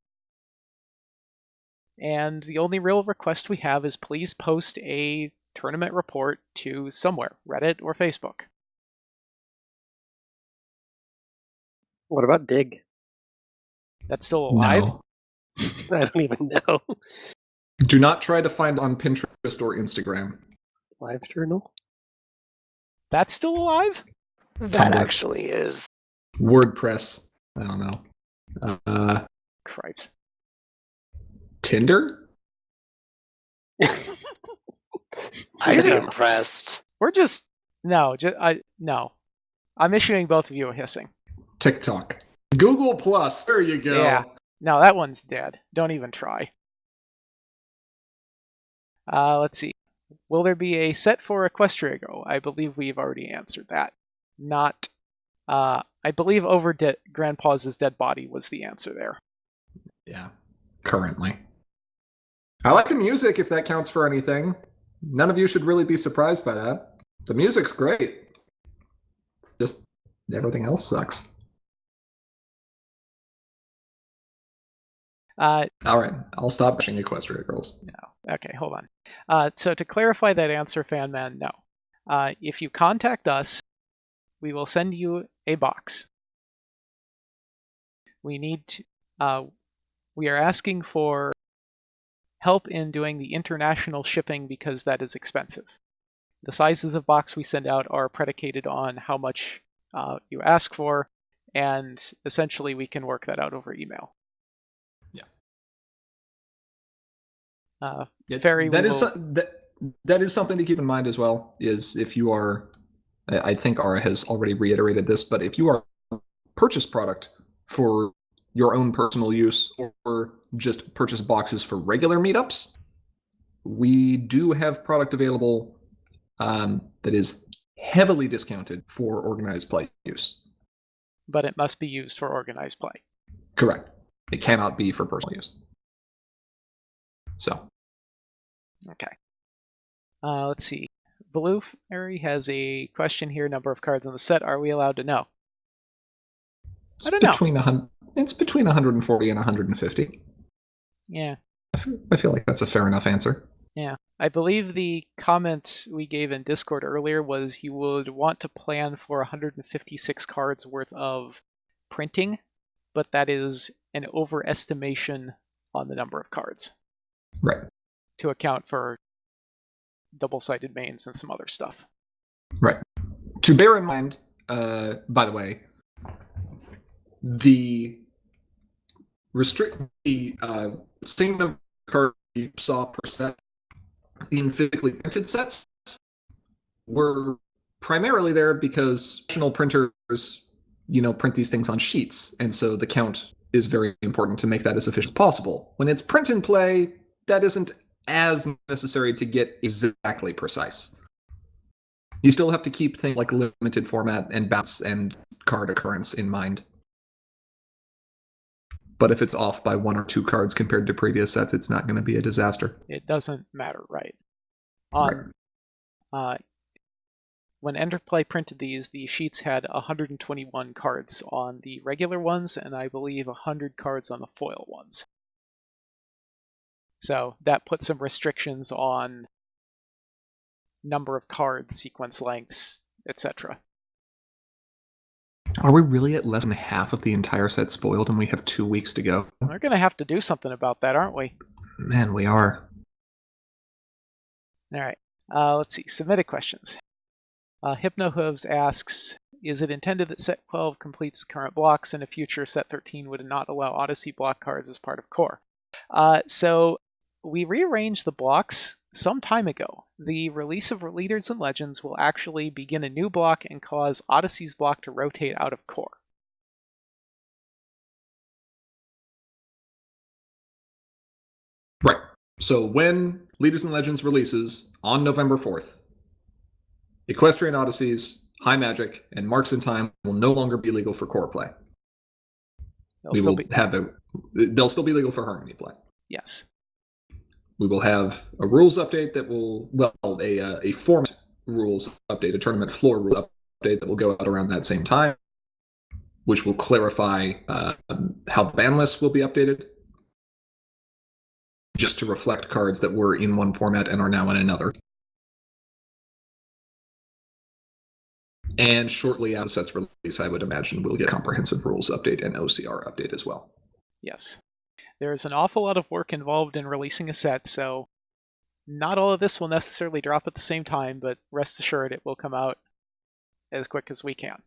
And the only real request we have is please post a tournament report to somewhere, Reddit or Facebook. What about Dig? That's still alive? No. I don't even know. Do not try to find on Pinterest or Instagram. Live journal? That's still alive? That Tumblr. actually is. WordPress. I don't know. Cripes. Tinder? I'd be impressed. We're just... No. No. I'm issuing both of you a hissing. TikTok. Google Plus. There you go. Yeah. No, that one's dead. Don't even try. Let's see. Will there be a set for Equestria Go? I believe we've already answered that. Not... I believe over Grandpa's dead body was the answer there. Yeah. Currently. I like the music, if that counts for anything. None of you should really be surprised by that. The music's great. It's just everything else sucks. All right, I'll stop bashing Equestria Girls. No. Okay, hold on. So to clarify that answer, Fanman, no. If you contact us, we will send you a box. We need to, we are asking for help in doing the international shipping because that is expensive. The sizes of box we send out are predicated on how much you ask for, and essentially we can work that out over email. Ferry, that is something to keep in mind as well, is if you are, I think Ara has already reiterated this, but if you are purchase product for your own personal use or just purchase boxes for regular meetups, we do have product available that is heavily discounted for organized play use. But it must be used for organized play. Correct. It cannot be for personal use. So. Okay. Let's see. Blue Fairy has a question here. Number of cards on the set. Are we allowed to know? I don't know. It's between 140 and 150. Yeah. I feel like that's a fair enough answer. Yeah. I believe the comment we gave in Discord earlier was you would want to plan for 156 cards worth of printing, but that is an overestimation on the number of cards. Right. To account for double-sided mains and some other stuff. Right. To bear in mind, by the way, the same number of cards you saw per set in physically printed sets were primarily there because professional printers, print these things on sheets, and so the count is very important to make that as efficient as possible. When it's print and play, that isn't as necessary to get exactly precise. You still have to keep things like limited format and bounce and card occurrence in mind. But if it's off by 1 or 2 cards compared to previous sets, it's not going to be a disaster. It doesn't matter, right? When Interplay printed these, the sheets had 121 cards on the regular ones, and I believe 100 cards on the foil ones. So that put some restrictions on number of cards, sequence lengths, etc. Are we really at less than half of the entire set spoiled and we have 2 weeks to go? We're going to have to do something about that, aren't we? Man, we are. All right. Let's see. Submitted questions. HypnoHooves asks, is it intended that set 12 completes the current blocks and a future set 13 would not allow Odyssey block cards as part of core? So we rearranged the blocks some time ago. The release of Leaders and Legends will actually begin a new block and cause Odyssey's block to rotate out of core. Right. So when Leaders and Legends releases on November 4th, Equestrian Odysseys, High Magic, and Marks in Time will no longer be legal for core play. They'll still be legal for Harmony play. Yes. We will have a rules update that will, a format rules update, a tournament floor rules update that will go out around that same time, which will clarify how the ban lists will be updated, just to reflect cards that were in one format and are now in another. And shortly after the set's release, I would imagine we'll get a comprehensive rules update and OCR update as well. Yes. There's an awful lot of work involved in releasing a set, so not all of this will necessarily drop at the same time, but rest assured it will come out as quick as we can.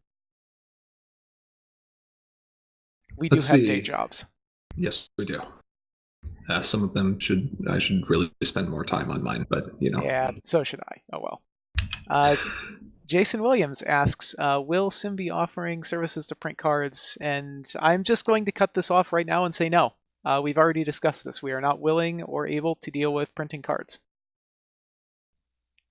We do have day jobs. Yes, we do. Some of them I should really spend more time on mine, but Yeah, so should I. Oh well. Jason Williams asks, will Sim be offering services to print cards? And I'm just going to cut this off right now and say no. We've already discussed this. We are not willing or able to deal with printing cards.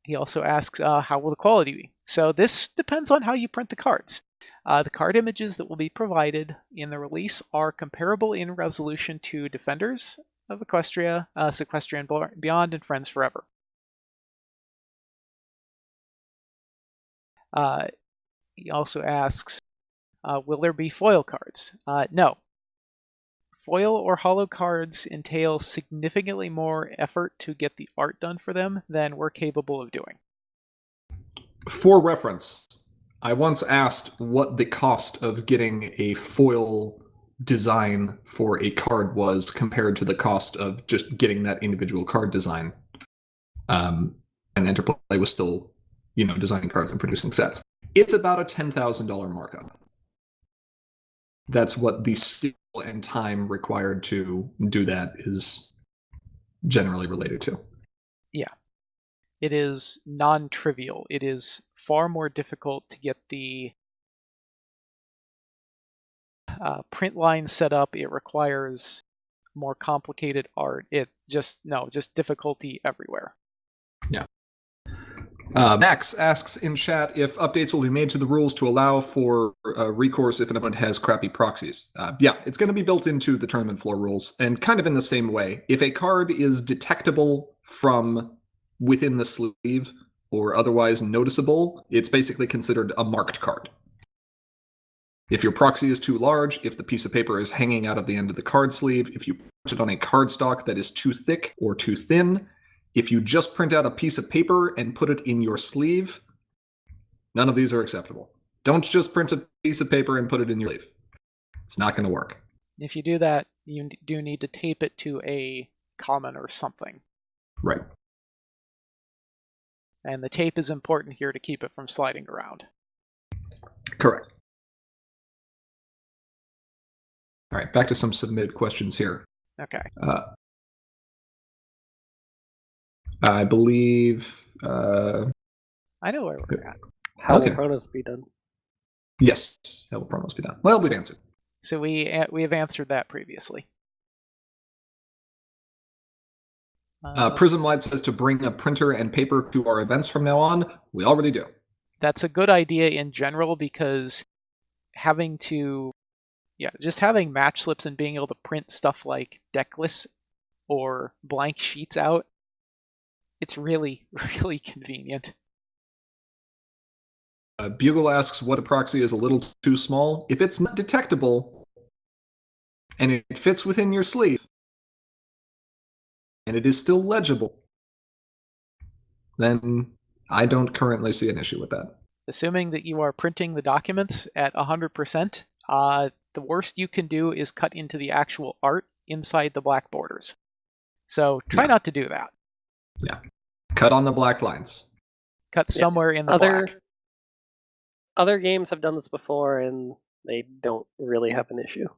He also asks, how will the quality be? So this depends on how you print the cards. The card images that will be provided in the release are comparable in resolution to Defenders of Equestria, Equestrian Beyond, and Friends Forever. He also asks, will there be foil cards? No. Foil or holo cards entail significantly more effort to get the art done for them than we're capable of doing. For reference, I once asked what the cost of getting a foil design for a card was compared to the cost of just getting that individual card design. And Interplay was still, designing cards and producing sets. It's about a $10,000 markup. That's what the skill and time required to do that is generally related to. Yeah. It is non-trivial. It is far more difficult to get the print line set up. It requires more complicated art. Just difficulty everywhere. Yeah. Max asks in chat if updates will be made to the rules to allow for recourse if an opponent has crappy proxies. Yeah, it's going to be built into the tournament floor rules, and kind of in the same way. If a card is detectable from within the sleeve or otherwise noticeable, it's basically considered a marked card. If your proxy is too large, if the piece of paper is hanging out of the end of the card sleeve, if you put it on a cardstock that is too thick or too thin, if you just print out a piece of paper and put it in your sleeve, none of these are acceptable. Don't just print a piece of paper and put it in your sleeve. It's not going to work. If you do that, you do need to tape it to a common or something. Right. And the tape is important here to keep it from sliding around. Correct. All right, back to some submitted questions here. Okay. I believe... I know where we're at. How will promos be done? Yes, how will promos be done? Well, we've answered. So we have answered that previously. Prism Light says to bring a printer and paper to our events from now on. We already do. That's a good idea in general because just having match slips and being able to print stuff like deck lists or blank sheets out, it's really, really convenient. Bugle asks what a proxy is a little too small. If it's not detectable and it fits within your sleeve and it is still legible, then I don't currently see an issue with that. Assuming that you are printing the documents at 100%, the worst you can do is cut into the actual art inside the black borders. So try not to do that. Yeah. Cut on the black lines. Cut somewhere in the black. Other games have done this before, and they don't really have an issue.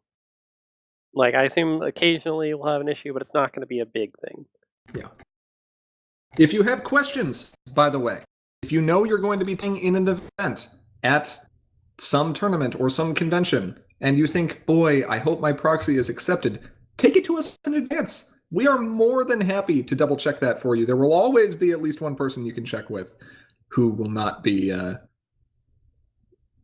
Like, I assume occasionally we'll have an issue, but it's not going to be a big thing. Yeah. If you have questions, by the way, if you know you're going to be playing in an event at some tournament or some convention, and you think, boy, I hope my proxy is accepted, take it to us in advance. We are more than happy to double check that for you. There will always be at least one person you can check with who will not be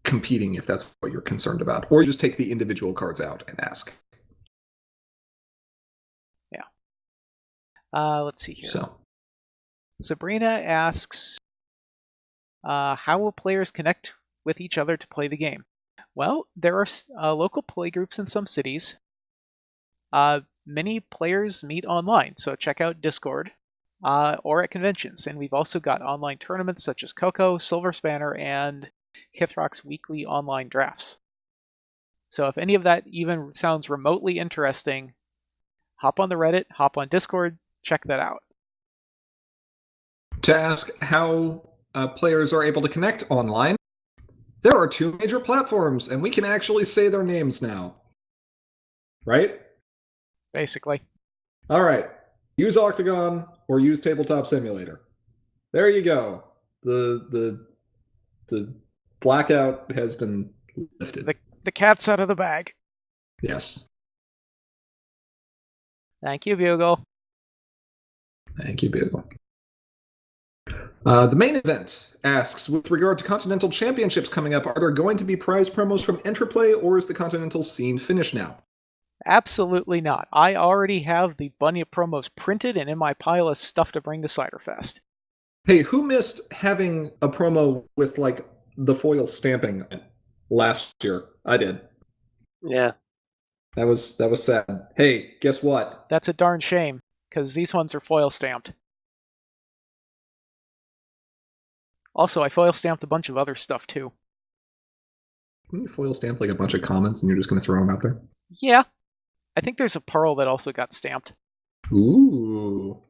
competing if that's what you're concerned about. Or you just take the individual cards out and ask. Yeah. Let's see here. So, Sabrina asks, how will players connect with each other to play the game? Well, there are local play groups in some cities. Many players meet online, so check out Discord or at conventions. And we've also got online tournaments such as Coco, Silver Spanner, and Hithrock's weekly online drafts. So if any of that even sounds remotely interesting, hop on the Reddit, hop on Discord, check that out. To ask how players are able to connect online, there are 2 major platforms, and we can actually say their names now. Right? Basically. All right. Use Octagon or use Tabletop Simulator. There you go. The blackout has been lifted. The cat's out of the bag. Yes. Thank you, Bugle. Thank you, Bugle. The main event asks, with regard to Continental Championships coming up, are there going to be prize promos from Interplay, or is the Continental scene finished now? Absolutely not. I already have the bunny promos printed and in my pile of stuff to bring to Ciderfest. Hey, who missed having a promo with, like, the foil stamping last year? I did. Yeah. That was sad. Hey, guess what? That's a darn shame, because these ones are foil stamped. Also, I foil stamped a bunch of other stuff, too. Can you foil stamp, like, a bunch of comments and you're just going to throw them out there? Yeah. I think there's a pearl that also got stamped. Ooh.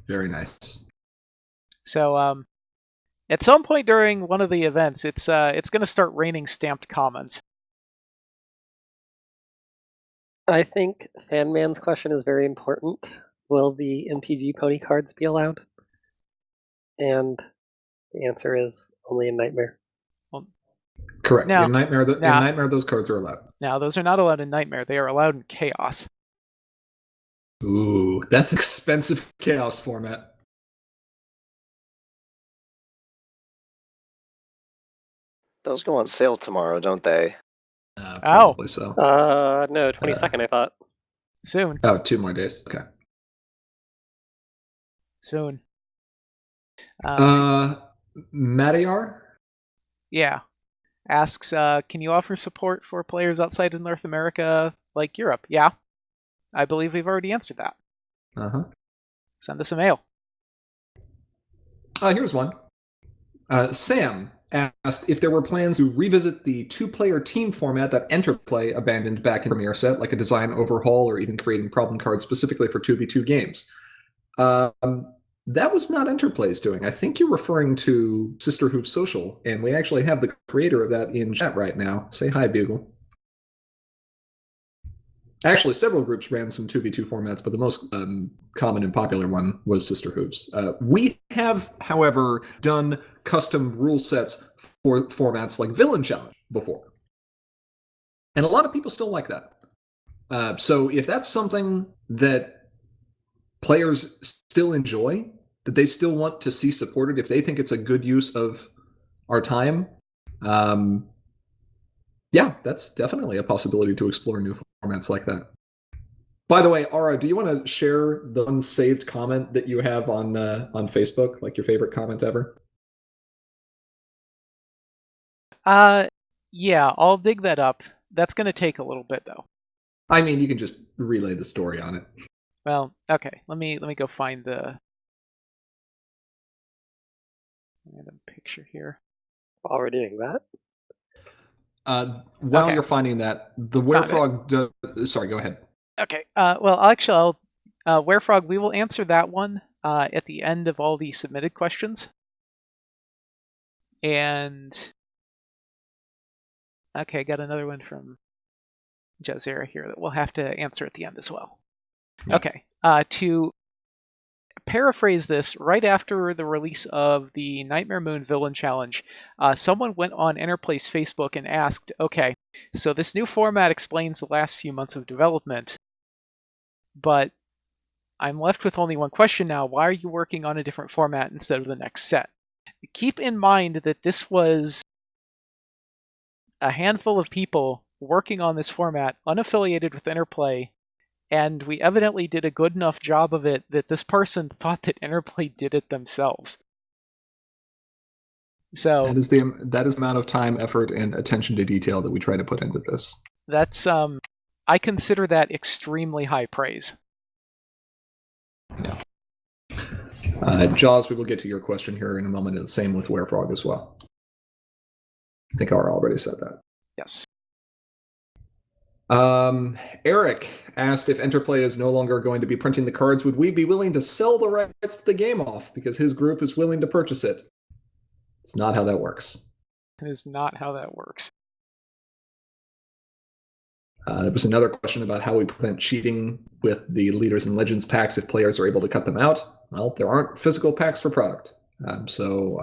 Very nice. So, at some point during one of the events, it's going to start raining stamped comments. I think Fanman's question is very important. Will the MTG pony cards be allowed? And the answer is only in Nightmare. Well, correct. Now, in Nightmare, those cards are allowed. Now, those are not allowed in Nightmare. They are allowed in Chaos. Ooh, that's expensive Chaos format. Those go on sale tomorrow, don't they? Probably so. No, 22nd, I thought. Soon. Oh, 2 more days. Okay. Soon. Madiar? Yeah. Asks, can you offer support for players outside of North America, like Europe? Yeah. I believe we've already answered that. Uh-huh. Send us a mail. Here's one. Sam asked if there were plans to revisit the 2-player team format that Interplay abandoned back in the Premiere set, like a design overhaul or even creating problem cards specifically for 2v2 games. That was not Interplay's doing. I think you're referring to Sisterhood Social, and we actually have the creator of that in chat right now. Say hi, Bugle. Actually, several groups ran some 2v2 formats, but the most common and popular one was Sisterhooves. We have, however, done custom rule sets for formats like Villain Challenge before. And a lot of people still like that. So if that's something that players still enjoy, that they still want to see supported, if they think it's a good use of our time, yeah, that's definitely a possibility to explore new formats like that. By the way, Ara, do you want to share the unsaved comment that you have on Facebook, like your favorite comment ever? Yeah, I'll dig that up. That's going to take a little bit, though. I mean, you can just relay the story on it. Well, okay. Let me go find the random picture here. While we're doing that. While you're finding that, the Werefrog... sorry, go ahead. Okay. Well, actually, Werefrog, we will answer that one at the end of all the submitted questions. And... okay, got another one from Jazeera here that we'll have to answer at the end as well. Yeah. Okay. To paraphrase this, right after the release of the Nightmare Moon Villain Challenge, someone went on Interplay's Facebook and asked, okay, so this new format explains the last few months of development, but I'm left with only one question now. Why are you working on a different format instead of the next set? Keep in mind that this was a handful of people working on this format, unaffiliated with Interplay, and we evidently did a good enough job of it that this person thought that Interplay did it themselves. So that is the amount of time, effort, and attention to detail that we try to put into this. That's I consider that extremely high praise. Yeah. Jaws, we will get to your question here in a moment. The same with Werefrog as well. I think I already said that. Yes. Eric asked if Interplay is no longer going to be printing the cards, would we be willing to sell the rights to the game off because his group is willing to purchase it? It's not how that works. It is not how that works. There was another question about how we prevent cheating with the Leaders and Legends packs if players are able to cut them out. Well, there aren't physical packs for product. So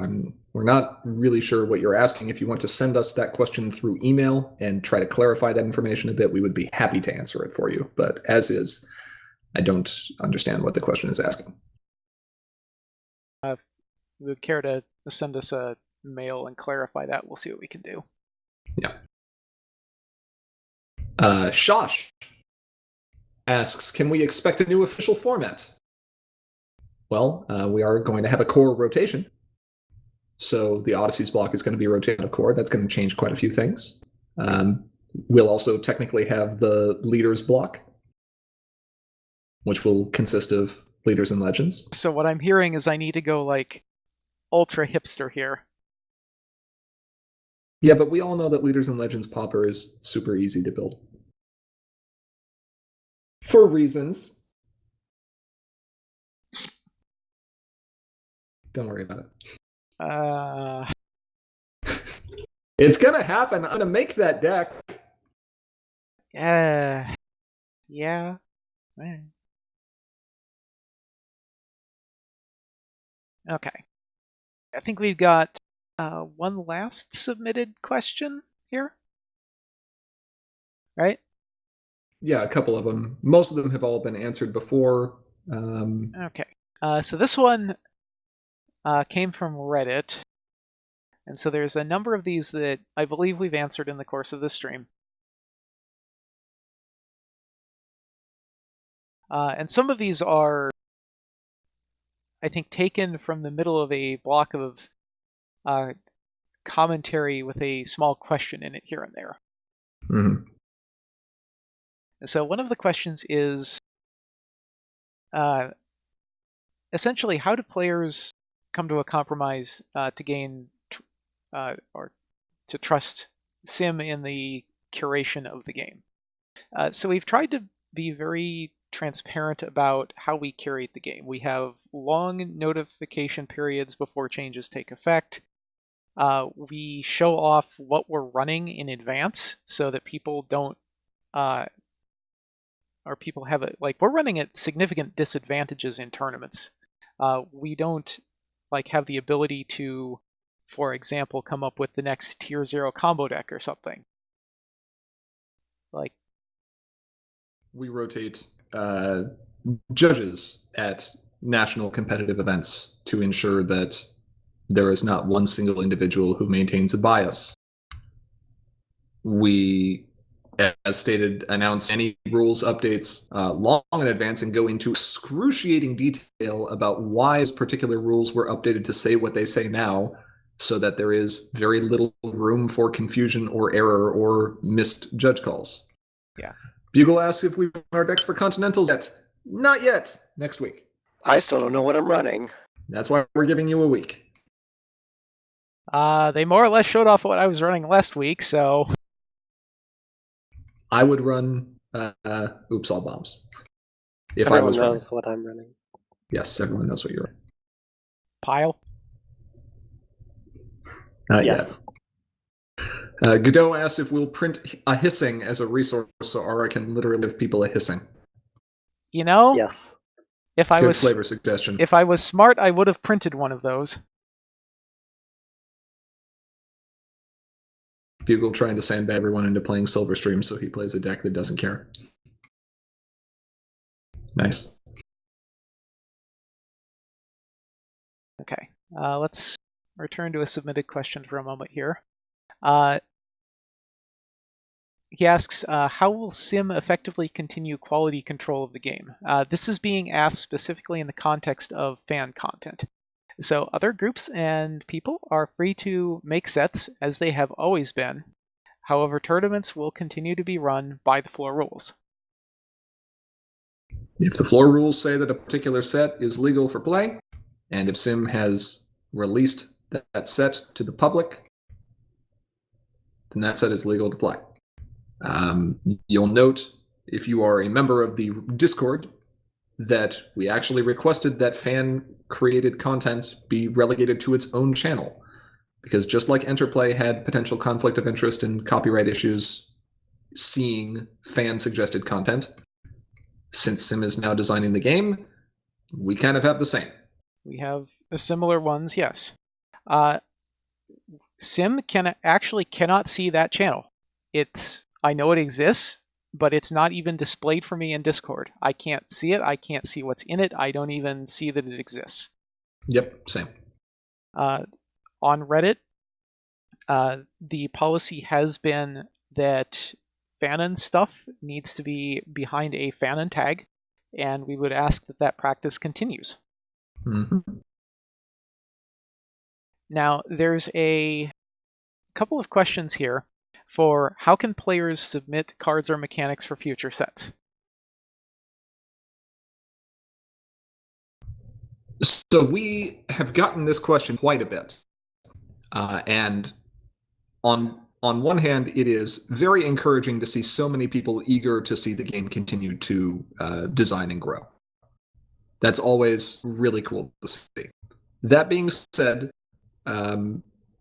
we're not really sure what you're asking. If you want to send us that question through email and try to clarify that information a bit, we would be happy to answer it for you. But as is, I don't understand what the question is asking. If you would care to send us a mail and clarify that, we'll see what we can do. Yeah. Shosh asks, can we expect a new official format? Well, we are going to have a core rotation. So the Odysseys block is going to be rotated out of core. That's going to change quite a few things. We'll also technically have the Leaders block, which will consist of Leaders and Legends. So what I'm hearing is I need to go like ultra hipster here. Yeah, but we all know that Leaders and Legends Pauper is super easy to build. For reasons. Don't worry about it. It's gonna happen. I'm gonna make that deck. Yeah. Okay. I think we've got one last submitted question here. Right? Yeah, a couple of them. Most of them have all been answered before. Okay. So this one came from Reddit. And so there's a number of these that I believe we've answered in the course of the stream. And some of these are, I think, taken from the middle of a block of commentary with a small question in it here and there. Mm-hmm. So one of the questions is, essentially, how do players come to a compromise to gain or to trust Sim in the curation of the game? So we've tried to be very transparent about how we curate the game. We have long notification periods before changes take effect. We show off what we're running in advance so that people don't or people have it like we're running at significant disadvantages in tournaments. We don't have the ability to, for example, come up with the next tier 0 combo deck or something. We rotate judges at national competitive events to ensure that there is not one single individual who maintains a bias. We, as stated, announce any rules updates long in advance and go into excruciating detail about why those particular rules were updated to say what they say now, so that there is very little room for confusion or error or missed judge calls. Yeah. Bugle asks if we run our decks for Continentals yet. Not yet. Next week. I still don't know what I'm running. That's why we're giving you a week. They more or less showed off what I was running last week, so... I would run Oops All Bombs. If everyone I was knows running. what I'm running. Yes, everyone knows what you're running. Pile? Not yes. yet. Godot asks if we'll print a hissing as a resource so Aura can literally give people a hissing. You know, Yes. if I Good was flavor suggestion. if I was smart, I would have printed one of those. Bugle trying to sandbag everyone into playing Silverstream, so he plays a deck that doesn't care. Nice. Okay, let's return to a submitted question for a moment here. He asks, how will Sim effectively continue quality control of the game? This is being asked specifically in the context of fan content. So other groups and people are free to make sets as they have always been. However, tournaments will continue to be run by the floor rules. If the floor rules say that a particular set is legal for play, and if Sim has released that set to the public, then that set is legal to play. You'll note, if you are a member of the Discord, that we actually requested that fan-created content be relegated to its own channel. Because just like Interplay had potential conflict of interest and copyright issues seeing fan-suggested content, since Sim is now designing the game, we kind of have the same. We have similar ones, yes. Sim cannot see that channel. I know it exists, but it's not even displayed for me in Discord. I can't see it. I can't see what's in it. I don't even see that it exists. Yep, same. On Reddit, the policy has been that fanon stuff needs to be behind a fanon tag, and we would ask that that practice continues. Mm-hmm. Now, there's a couple of questions here for how can players submit cards or mechanics for future sets? So we have gotten this question quite a bit. And on one hand, it is very encouraging to see so many people eager to see the game continue to design and grow. That's always really cool to see. That being said,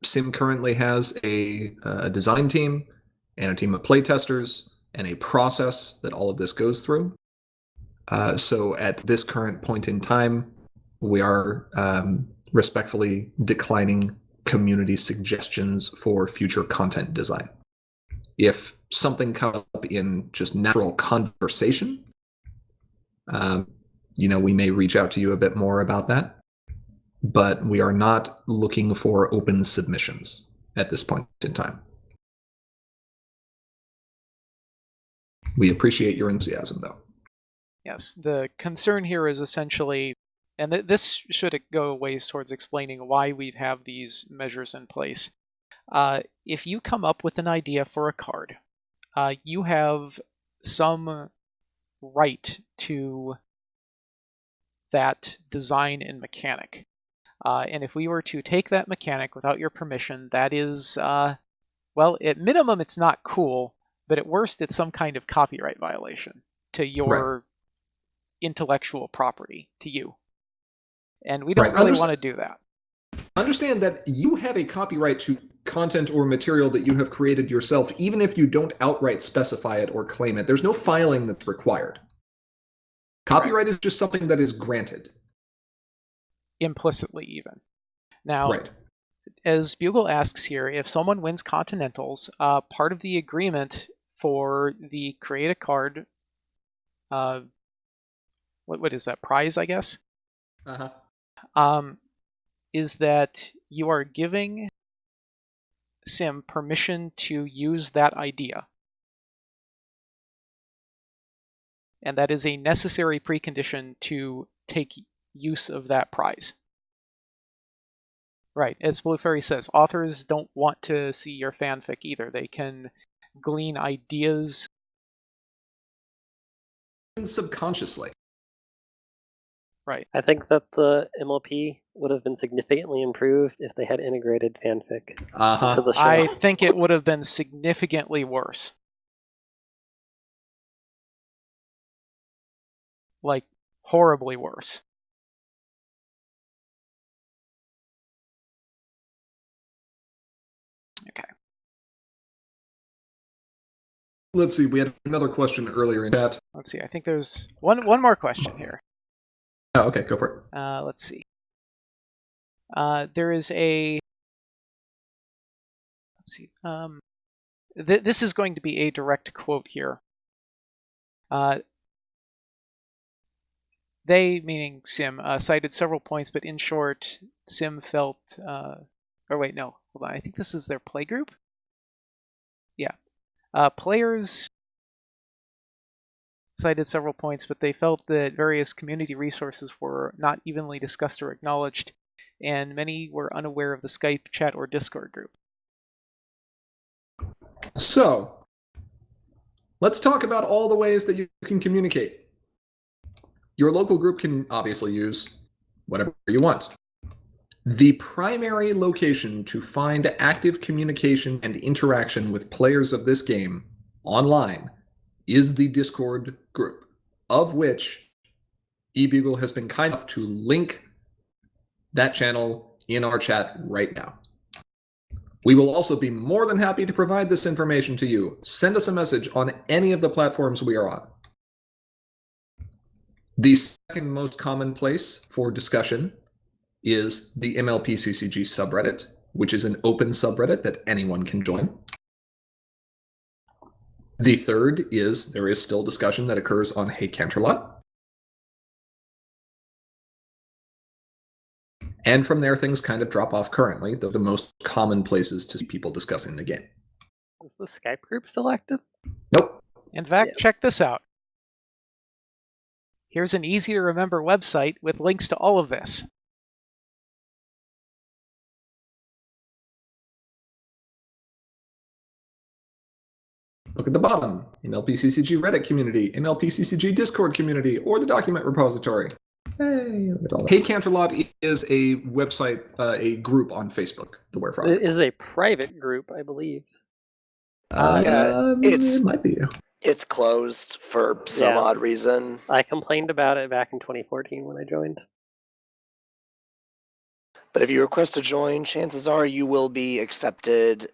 Sim currently has a design team and a team of playtesters and a process that all of this goes through. So at this current point in time, we are respectfully declining community suggestions for future content design. If something comes up in just natural conversation, we may reach out to you a bit more about that. But we are not looking for open submissions at this point in time. We appreciate your enthusiasm, though. Yes, the concern here is essentially, and this should go ways towards explaining why we have these measures in place. If you come up with an idea for a card, you have some right to that design and mechanic. And if we were to take that mechanic without your permission, that is, well, at minimum, it's not cool, but at worst, it's some kind of copyright violation to your intellectual property, to you. And we don't really want to do that. Understand that you have a copyright to content or material that you have created yourself, even if you don't outright specify it or claim it. There's no filing that's required. Copyright is just something that is granted. Implicitly, even. Now, as Bugle asks here, if someone wins Continentals, part of the agreement for the create a card, what is that, prize, I guess? Is that you are giving Sim permission to use that idea. And that is a necessary precondition to take use of that prize. Right, as Blue Fairy says, authors don't want to see your fanfic either. They can glean ideas subconsciously. Right. I think that the MLP would have been significantly improved if they had integrated fanfic into the show. I think it would have been significantly worse. Like, horribly worse. Okay. let's see. We had another question earlier in chat. Let's see. I think there's one more question here. Oh, okay, go for it. Let's see. There is a. Let's see. This is going to be a direct quote here. They, meaning Sim, cited several points, but in short, Sim felt... or wait, no. Hold on. I think this is their play group? Yeah. Players cited several points, but they felt that various community resources were not evenly discussed or acknowledged, and many were unaware of the Skype chat or Discord group. So, let's talk about all the ways that you can communicate. Your local group can obviously use whatever you want. The primary location to find active communication and interaction with players of this game online is the Discord group, of which eBugle has been kind enough to link that channel in our chat right now. We will also be more than happy to provide this information to you. Send us a message on any of the platforms we are on. The second most common place for discussion is the MLP CCG subreddit, which is an open subreddit that anyone can join. The third is there is still discussion that occurs on Hey Canterlot. And from there, things kind of drop off currently, though the most common places to see people discussing the game. Is the Skype group still active? Nope. In fact, check this out. Here's an easy-to-remember website with links to all of this. Look at the bottom. MLP CCG Reddit community, MLP CCG Discord community, or the document repository. Hey, look at all that. Hey Canterlot is a website, a group on Facebook, the Werefrog. It is a private group, I believe. It might be. It's closed for some odd reason. I complained about it back in 2014 when I joined. But if you request to join, chances are you will be accepted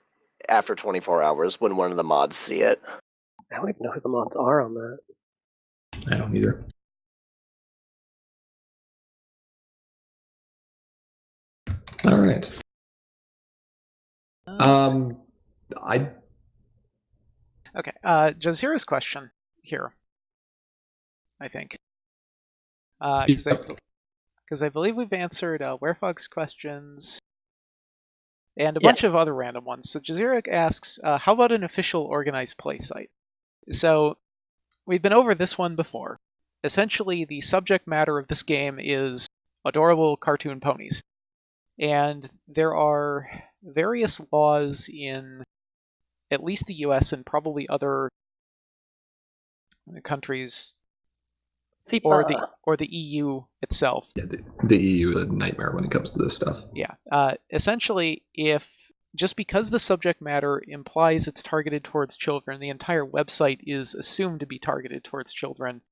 after 24 hours when one of the mods see it. I don't even know who the mods are on that. I don't either. All right. Okay, Jazira's question here, I think. Because I believe we've answered Werefog's questions and a bunch of other random ones. So Jazira asks, how about an official organized play site? So we've been over this one before. Essentially, the subject matter of this game is adorable cartoon ponies. And there are various laws in at least the US and probably other countries, or the EU itself. Yeah, the EU is a nightmare when it comes to this stuff. Yeah. Essentially, if just because the subject matter implies it's targeted towards children, the entire website is assumed to be targeted towards children.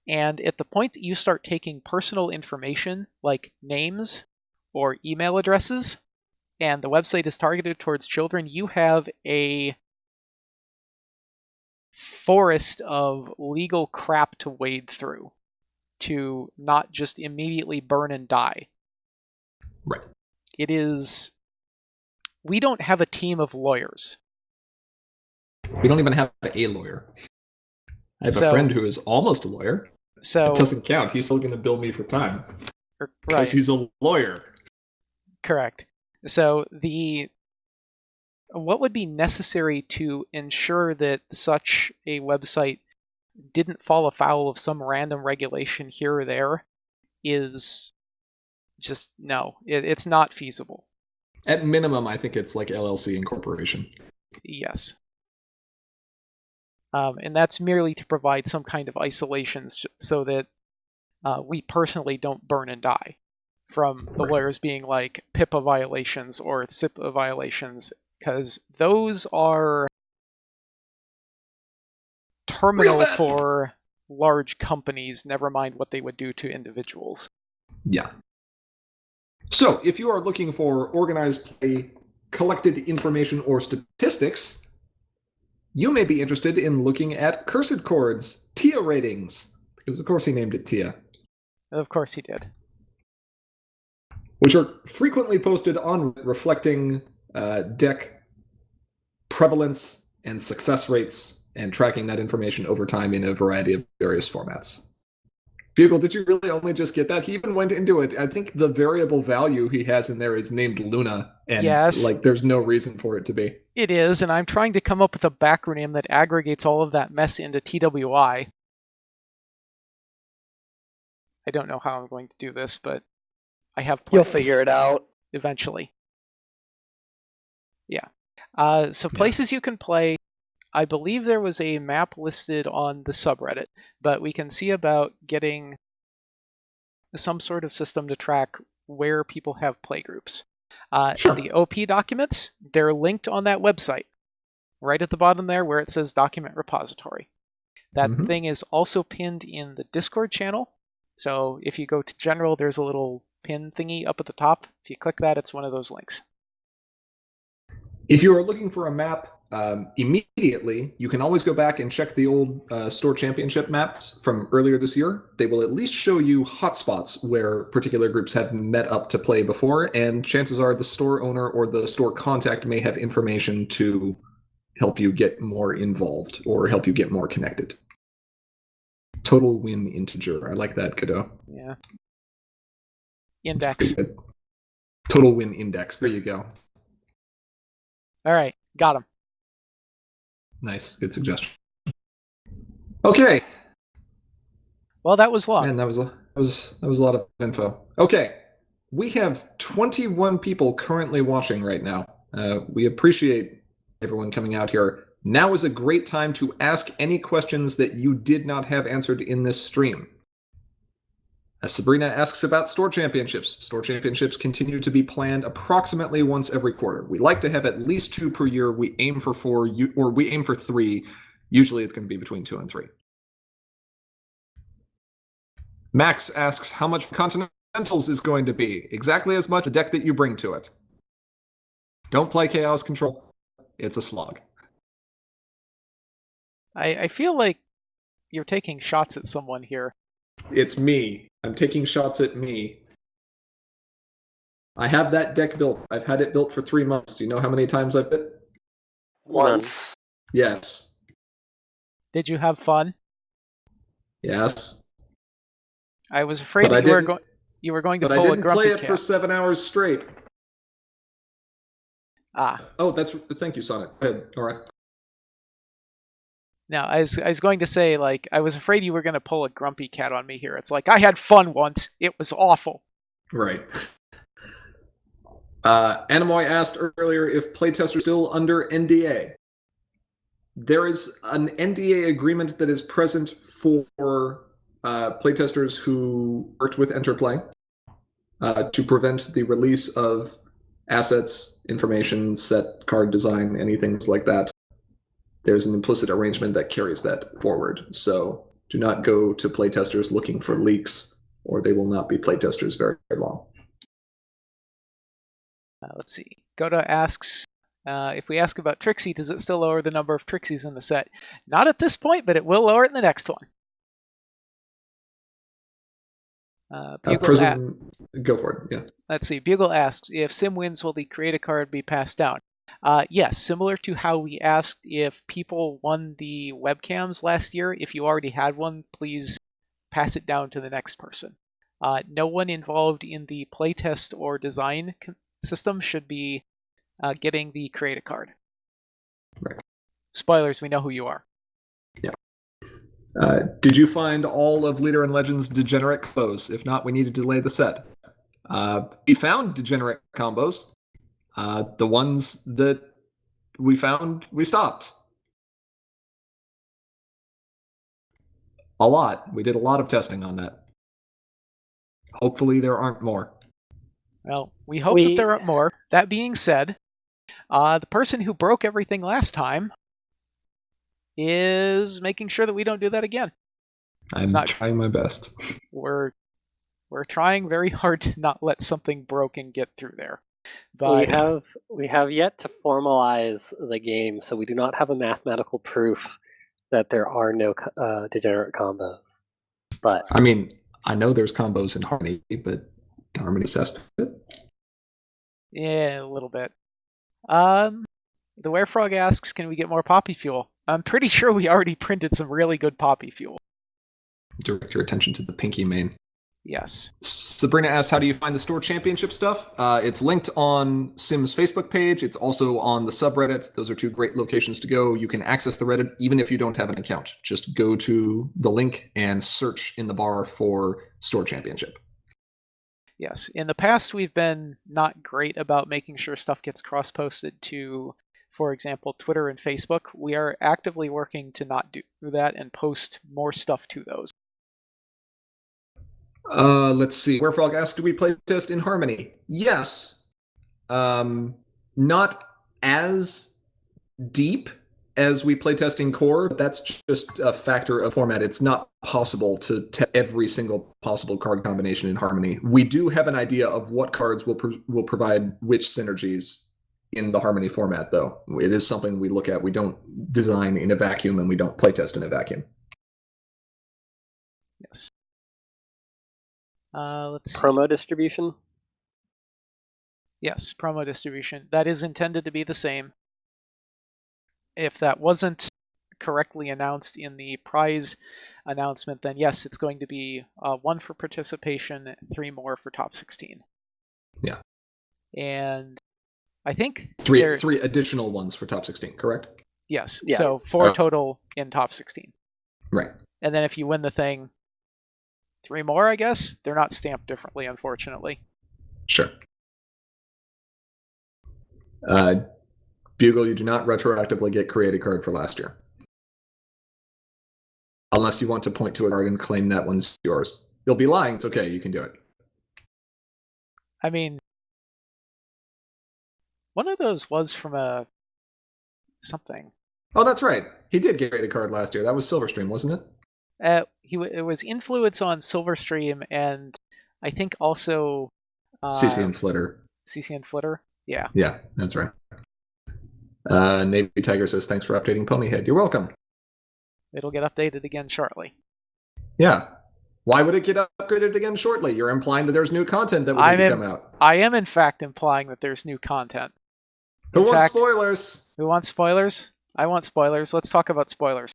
And at the point that you start taking personal information, like names or email addresses, and the website is targeted towards children, you have a forest of legal crap to wade through to not just immediately burn and die. Right. It is... We don't have a team of lawyers. We don't even have a lawyer. I have a friend who is almost a lawyer. So it doesn't count. He's still going to bill me for time. Right. Because he's a lawyer. Correct. So what would be necessary to ensure that such a website didn't fall afoul of some random regulation here or there is just, no, it's not feasible. At minimum, I think it's like LLC incorporation. Yes. And that's merely to provide some kind of isolation so that we personally don't burn and die from the lawyers being like PIPA violations or SIPA violations, because those are terminal for large companies, never mind what they would do to individuals. Yeah. So, if you are looking for organized play, collected information, or statistics, you may be interested in looking at Cursed Chords Tia ratings, because of course he named it Tia. Of course he did. Which are frequently posted on reflecting deck prevalence and success rates and tracking that information over time in a variety of various formats. Bugle, did you really only just get that? He even went into it. I think the variable value he has in there is named Luna, and yes, there's no reason for it to be. It is, and I'm trying to come up with a backronym that aggregates all of that mess into TWI. I don't know how I'm going to do this, but I have plans. You'll figure it out. Eventually. Yeah. So places you can play. I believe there was a map listed on the subreddit, but we can see about getting some sort of system to track where people have playgroups. Sure. The OP documents, they're linked on that website. Right at the bottom there where it says document repository. That thing is also pinned in the Discord channel. So if you go to general, there's a little pin thingy up at the top. If you click that, it's one of those links. If you are looking for a map immediately, you can always go back and check the old Store Championship maps from earlier this year. They will at least show you hotspots where particular groups have met up to play before, and chances are the store owner or the store contact may have information to help you get more involved or help you get more connected. Total win integer. I like that, Godot. Yeah. Index. Total win index. There you go. All right. Got him. Nice. Good suggestion. Okay. Well, that was long. Man, that was a lot of info. Okay. We have 21 people currently watching right now. We appreciate everyone coming out here. Now is a great time to ask any questions that you did not have answered in this stream. Sabrina asks about store championships. Store championships continue to be planned approximately once every quarter. We like to have at least 2 per year. We aim for 4, or we aim for 3. Usually it's going to be between 2 and 3. Max asks how much Continentals is going to be. Exactly as much a deck that you bring to it. Don't play Chaos Control. It's a slog. I feel like you're taking shots at someone here. It's me. I'm taking shots at me. I have that deck built. I've had it built for 3 months. Do you know how many times I've bit? Once. Yes. Did you have fun? Yes. I was afraid that you were going to pull a grumpy cat. But I didn't play it for 7 hours straight. Ah. Oh, thank you, Sonic. Go ahead. All right. Now, I was going to say, I was afraid you were going to pull a grumpy cat on me here. It's like, I had fun once. It was awful. Right. Animoy asked earlier if playtests are still under NDA. There is an NDA agreement that is present for playtesters who worked with Interplay to prevent the release of assets, information, set, card design, anything like that. There's an implicit arrangement that carries that forward. So do not go to playtesters looking for leaks, or they will not be playtesters very, very long. Let's see. Goda asks, if we ask about Trixie, does it still lower the number of Trixies in the set? Not at this point, but it will lower it in the next one. Go for it, yeah. Let's see. Bugle asks, if Sim wins, will the create a card be passed down? Yes, similar to how we asked if people won the webcams last year. If you already had one, please pass it down to the next person. No one involved in the playtest or design system should be getting the create a card. Right. Spoilers, we know who you are. Yeah. Did you find all of Leader and Legends degenerate combos? If not, we need to delay the set. We found degenerate combos. The ones that we found, we stopped. A lot. We did a lot of testing on that. Hopefully there aren't more. Well, we hope that there aren't more. That being said, the person who broke everything last time is making sure that we don't do that again. I'm trying my best. We're trying very hard to not let something broken get through there. But we have yet to formalize the game, so we do not have a mathematical proof that there are no degenerate combos. But I mean, I know there's combos in Harmony, but Harmony cesspit? yeah, a little bit. The Werefrog asks, can we get more poppy fuel? I'm pretty sure we already printed some really good poppy fuel. Direct your attention to the pinky main. Yes. Sabrina asks, how do you find the store championship stuff? It's linked on Sim's Facebook page. It's also on the subreddit. Those are two great locations to go. You can access the Reddit even if you don't have an account. Just go to the link and search in the bar for store championship. Yes. In the past, we've been not great about making sure stuff gets cross-posted to, for example, Twitter and Facebook. We are actively working to not do that and post more stuff to those. Let's see. Werefrog asks, do we play test in Harmony? Yes. Not as deep as we play test in Core, but that's just a factor of format. It's not possible to test every single possible card combination in Harmony. We do have an idea of what cards will provide which synergies in the Harmony format, though. It is something we look at. We don't design in a vacuum, and we don't play test in a vacuum. Yes. Let's see. Promo distribution? Yes, promo distribution. That is intended to be the same. If that wasn't correctly announced in the prize announcement, then yes, it's going to be 1 for participation, 3 more for top 16. Yeah. And I think three additional ones for top 16, correct? Yes. Yeah. So 4 total in top 16. Right. And then if you win the thing, 3 more, I guess. They're not stamped differently, unfortunately. Sure. Bugle, you do not retroactively get create a card for last year. Unless you want to point to a card and claim that one's yours. You'll be lying. It's okay. You can do it. I mean, one of those was from something. Oh, that's right. He did create a card last year. That was Silverstream, wasn't it? It was Influence on Silverstream, and I think also CCN Flitter. CCN Flitter? Yeah. Yeah, that's right. Navy Tiger says, thanks for updating Ponyhead. You're welcome. It'll get updated again shortly. Yeah. Why would it get upgraded again shortly? You're implying that there's new content that would need to come out. I am, in fact, implying that there's new content. Who wants spoilers? Who wants spoilers? I want spoilers. Let's talk about spoilers.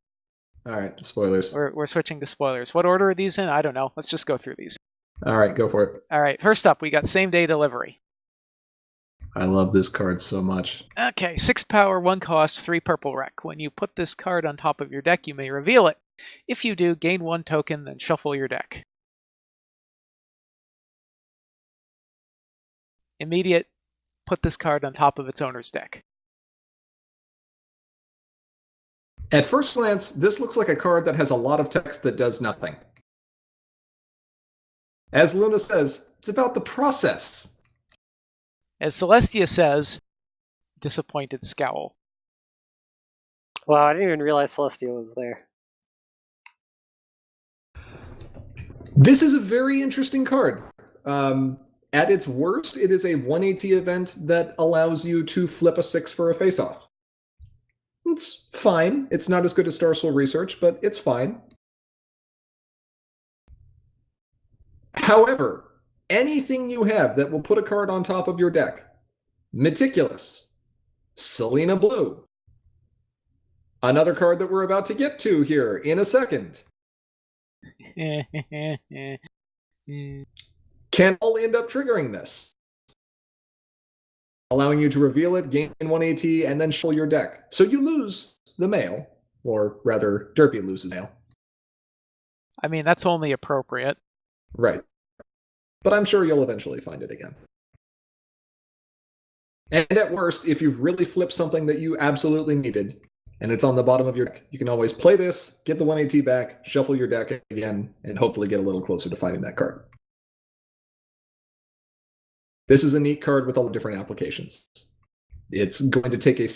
All right, spoilers. We're switching to spoilers. What order are these in? I don't know. Let's just go through these. All right, go for it. All right, first up, we got same-day delivery. I love this card so much. Okay, 6 power, 1 cost, 3 purple rec. When you put this card on top of your deck, you may reveal it. If you do, gain 1 token, then shuffle your deck. Immediate, put this card on top of its owner's deck. At first glance, this looks like a card that has a lot of text that does nothing. As Luna says, it's about the process. As Celestia says, disappointed scowl. Wow, I didn't even realize Celestia was there. This is a very interesting card. At its worst, it is a 180 event that allows you to flip a 6 for a face-off. It's fine. It's not as good as Star Soul Research, but it's fine. However, anything you have that will put a card on top of your deck, Meticulous, Selena Blue, another card that we're about to get to here in a second, can all end up triggering this, allowing you to reveal it, gain 180, and then shuffle your deck. So you lose the mail, or rather, Derpy loses mail. I mean, that's only appropriate. Right. But I'm sure you'll eventually find it again. And at worst, if you've really flipped something that you absolutely needed, and it's on the bottom of your deck, you can always play this, get the 180 back, shuffle your deck again, and hopefully get a little closer to finding that card. This is a neat card with all the different applications. It's going to take a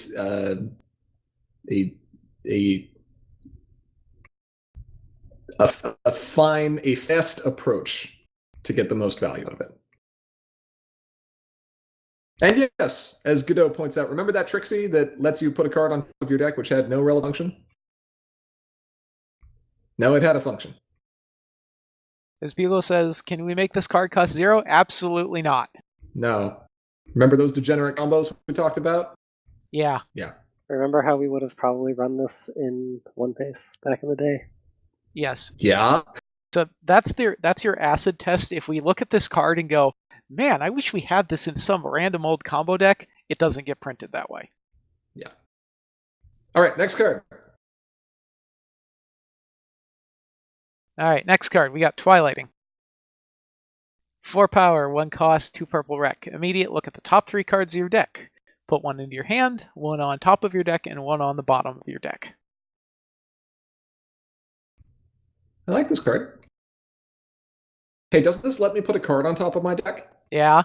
fast approach to get the most value out of it. And yes, as Godot points out, remember that Trixie that lets you put a card on top of your deck which had no relevant function? No, it had a function. As Bugle says, can we make this card cost 0? Absolutely not. No. Remember those degenerate combos we talked about? Yeah. Yeah. Remember how we would have probably run this in One Pace back in the day? Yes. Yeah. So that's your acid test. If we look at this card and go, man, I wish we had this in some random old combo deck, it doesn't get printed that way. Yeah. All right, next card. All right, next card. We got Twilighting. 4 power, 1 cost, 2 purple rec. Immediate, look at the top 3 cards of your deck. Put 1 into your hand, 1 on top of your deck, and 1 on the bottom of your deck. I like this card. Hey, doesn't this let me put a card on top of my deck? Yeah.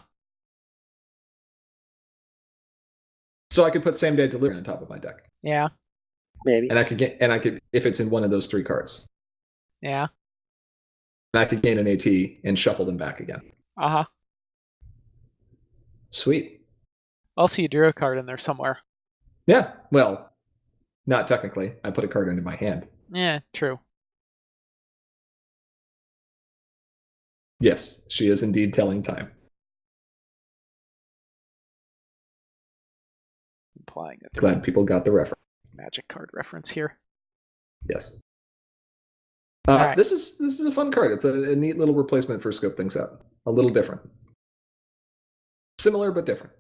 So I could put Same Day Delivery on top of my deck. Yeah. Maybe. And I could if it's in one of those 3 cards. Yeah. And I could gain an AT and shuffle them back again. Uh-huh. Sweet. Also, you drew a card in there somewhere. Yeah, well, not technically. I put a card into my hand. Yeah, true. Yes, she is indeed telling time. Implying that there's Glad people got the reference. a magic card reference here. Yes. Right. This is a fun card. It's a neat little replacement for Scope Things Out. A little different. Similar, but different.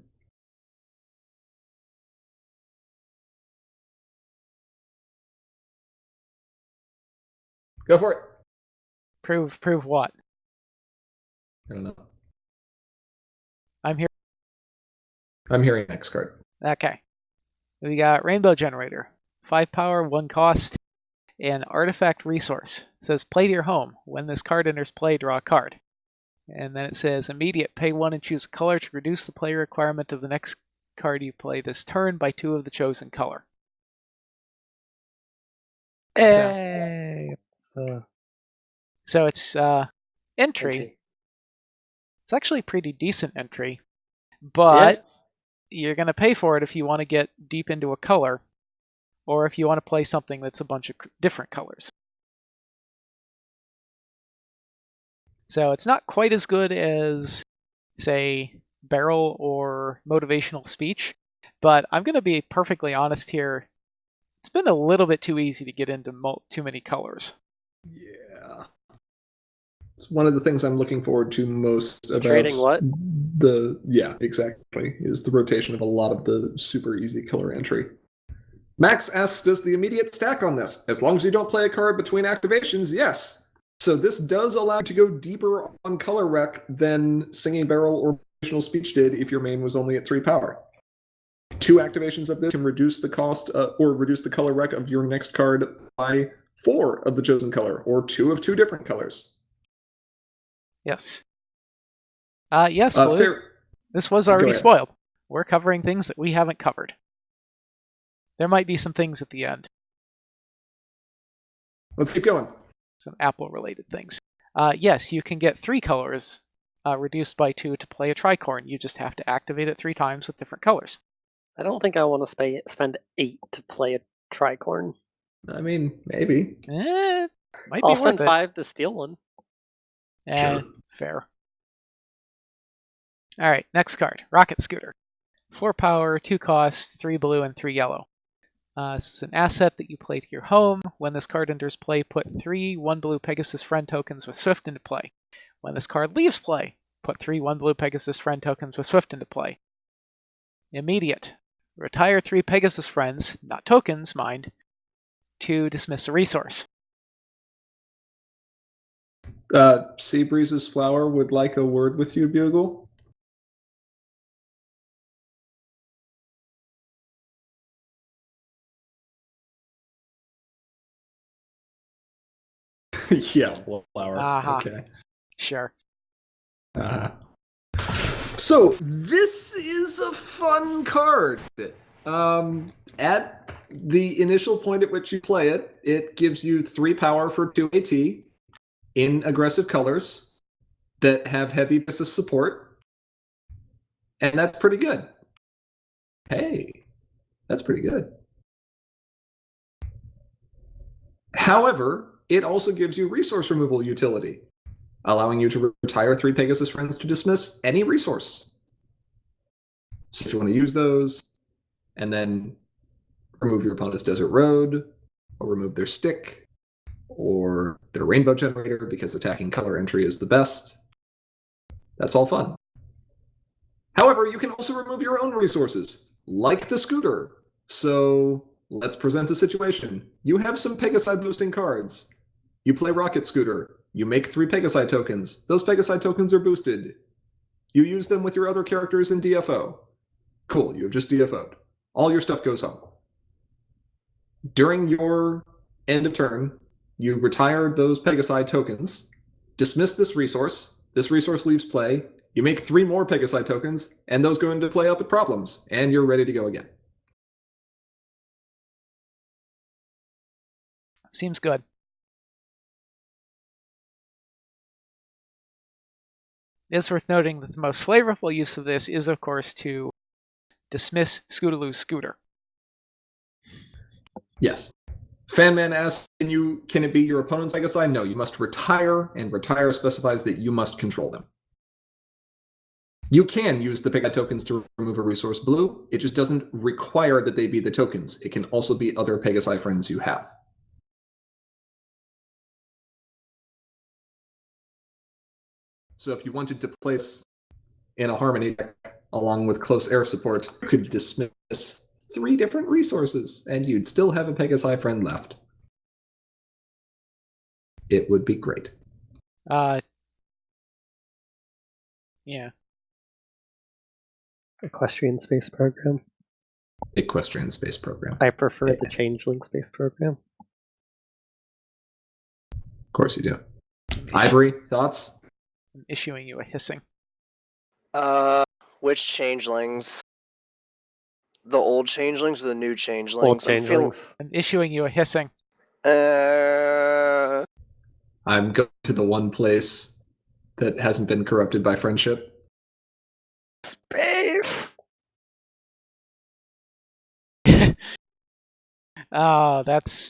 Go for it. Prove what? I don't know. I'm here. I'm hearing next card. Okay. We got Rainbow Generator. 5 power, 1 cost, and Artifact Resource. It says play to your home. When this card enters play, draw a card. And then it says immediate, pay 1 and choose a color to reduce the play requirement of the next card you play this turn by 2 of the chosen color. Hey! So it's entry. It's actually a pretty decent entry, but you're going to pay for it if you want to get deep into a color, or if you want to play something that's a bunch of different colors. So it's not quite as good as, say, Barrel or Motivational Speech, but I'm going to be perfectly honest here. It's been a little bit too easy to get into too many colors. Yeah. It's one of the things I'm looking forward to most about Trading what? Yeah, exactly. Is the rotation of a lot of the super easy color entry. Max asks, does the immediate stack on this? As long as you don't play a card between activations, yes. So this does allow you to go deeper on color rec than Singing Barrel or Motivational Speech did if your main was only at 3 power. 2 activations of this can reduce the cost or reduce the color rec of your next card by 4 of the chosen color, or 2 of 2 different colors. Yes. Yes, Blue. This was already spoiled. We're covering things that we haven't covered. There might be some things at the end. Let's keep going. Some Apple-related things. Yes, you can get 3 colors reduced by 2 to play a tricorn. You just have to activate it 3 times with different colors. I don't think I want to spend 8 to play a tricorn. I mean, maybe. Might I'll be spend worth it. 5 to steal one. Sure. Fair. All right, next card. Rocket Scooter. 4 power, 2 cost, 3 blue, and 3 yellow. This is an asset that you play to your home. When this card enters play, put 3 1 blue Pegasus friend tokens with Swift into play. When this card leaves play, put 3 1 blue Pegasus friend tokens with Swift into play. Immediate. Retire 3 Pegasus friends, not tokens, mind, to dismiss a resource. Seabreeze's Flower would like a word with you, Bugle. Yeah, Flower. Uh-huh. Okay. Sure. So this is a fun card. At the initial point at which you play it, it gives you 3 power for 2 AT in aggressive colors that have heavy Pegasus support. And that's pretty good. Hey, that's pretty good. However, it also gives you resource removal utility, allowing you to retire 3 Pegasus friends to dismiss any resource. So if you want to use those, and then remove your opponent's desert road, or remove their stick, or their rainbow generator because attacking color entry is the best, that's all fun. However, you can also remove your own resources, like the scooter. So let's present a situation. You have some Pegasi boosting cards. You play Rocket Scooter. You make 3 Pegasi tokens. Those Pegasi tokens are boosted. You use them with your other characters in DFO. Cool, you have just DFO'd. All your stuff goes home. During your end of turn, you retire those Pegasi tokens, dismiss this resource leaves play, you make 3 more Pegasi tokens, and those go into play up at problems, and you're ready to go again. Seems good. It's worth noting that the most flavorful use of this is, of course, to dismiss Scootaloo's scooter. Yes. Fanman asks, can it be your opponent's Pegasi? No, you must retire, and retire specifies that you must control them. You can use the Pegasi tokens to remove a resource blue. It just doesn't require that they be the tokens. It can also be other Pegasi friends you have. So if you wanted to place in a Harmony deck along with close air support, you could dismiss 3 different resources, and you'd still have a Pegasi friend left. It would be great. Yeah. Equestrian Space Program. Equestrian Space Program. I prefer the Changeling Space Program. Of course you do. Ivory, thoughts? I'm issuing you a hissing. Which changelings? The old changelings or the new changelings? Old changelings. I'm issuing you a hissing. I'm going to the one place that hasn't been corrupted by friendship. Space! Oh, that's...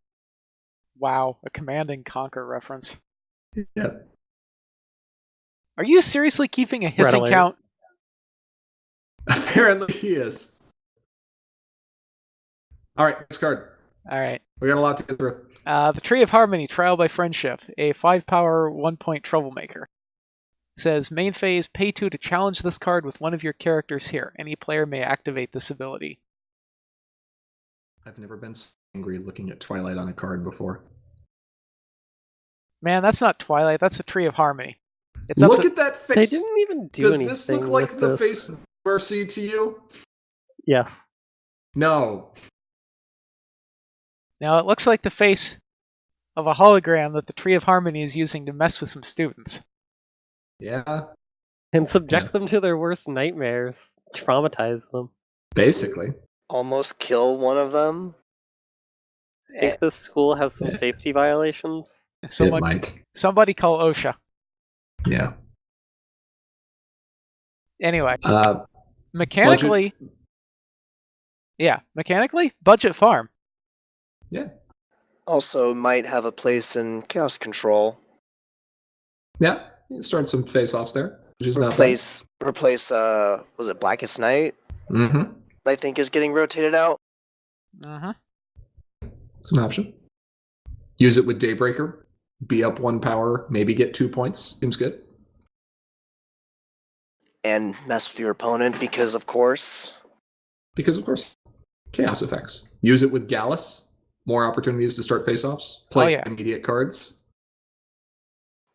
Wow, a Command and Conquer reference. Yep. Are you seriously keeping a hissing count? Apparently he is. Alright, next card. Alright. We got a lot to get through. The Tree of Harmony, Trial by Friendship, a 5-power, 1-point troublemaker. Says, main phase, pay 2 to challenge this card with one of your characters here. Any player may activate this ability. I've never been so angry looking at Twilight on a card before. Man, that's not Twilight, that's a Tree of Harmony. Look at that face! They didn't even do anything. Does this look like the face of Mercy to you? Yes. No. Now, it looks like the face of a hologram that the Tree of Harmony is using to mess with some students. Yeah. And subject them to their worst nightmares. Traumatize them. Basically. Almost kill one of them? I think this school has some safety violations. It might. Somebody call OSHA. Yeah. Anyway. Mechanically... Mechanically, budget farm. Yeah. Also might have a place in Chaos Control. Yeah. You can start some face-offs there. Which is replace, was it Blackest Night? Mm-hmm. I think is getting rotated out. Uh-huh. It's an option. Use it with Daybreaker. Be up 1 power, maybe get 2 points. Seems good. And mess with your opponent because of course. Chaos effects. Use it with Gallus. More opportunities to start face-offs. Play immediate cards.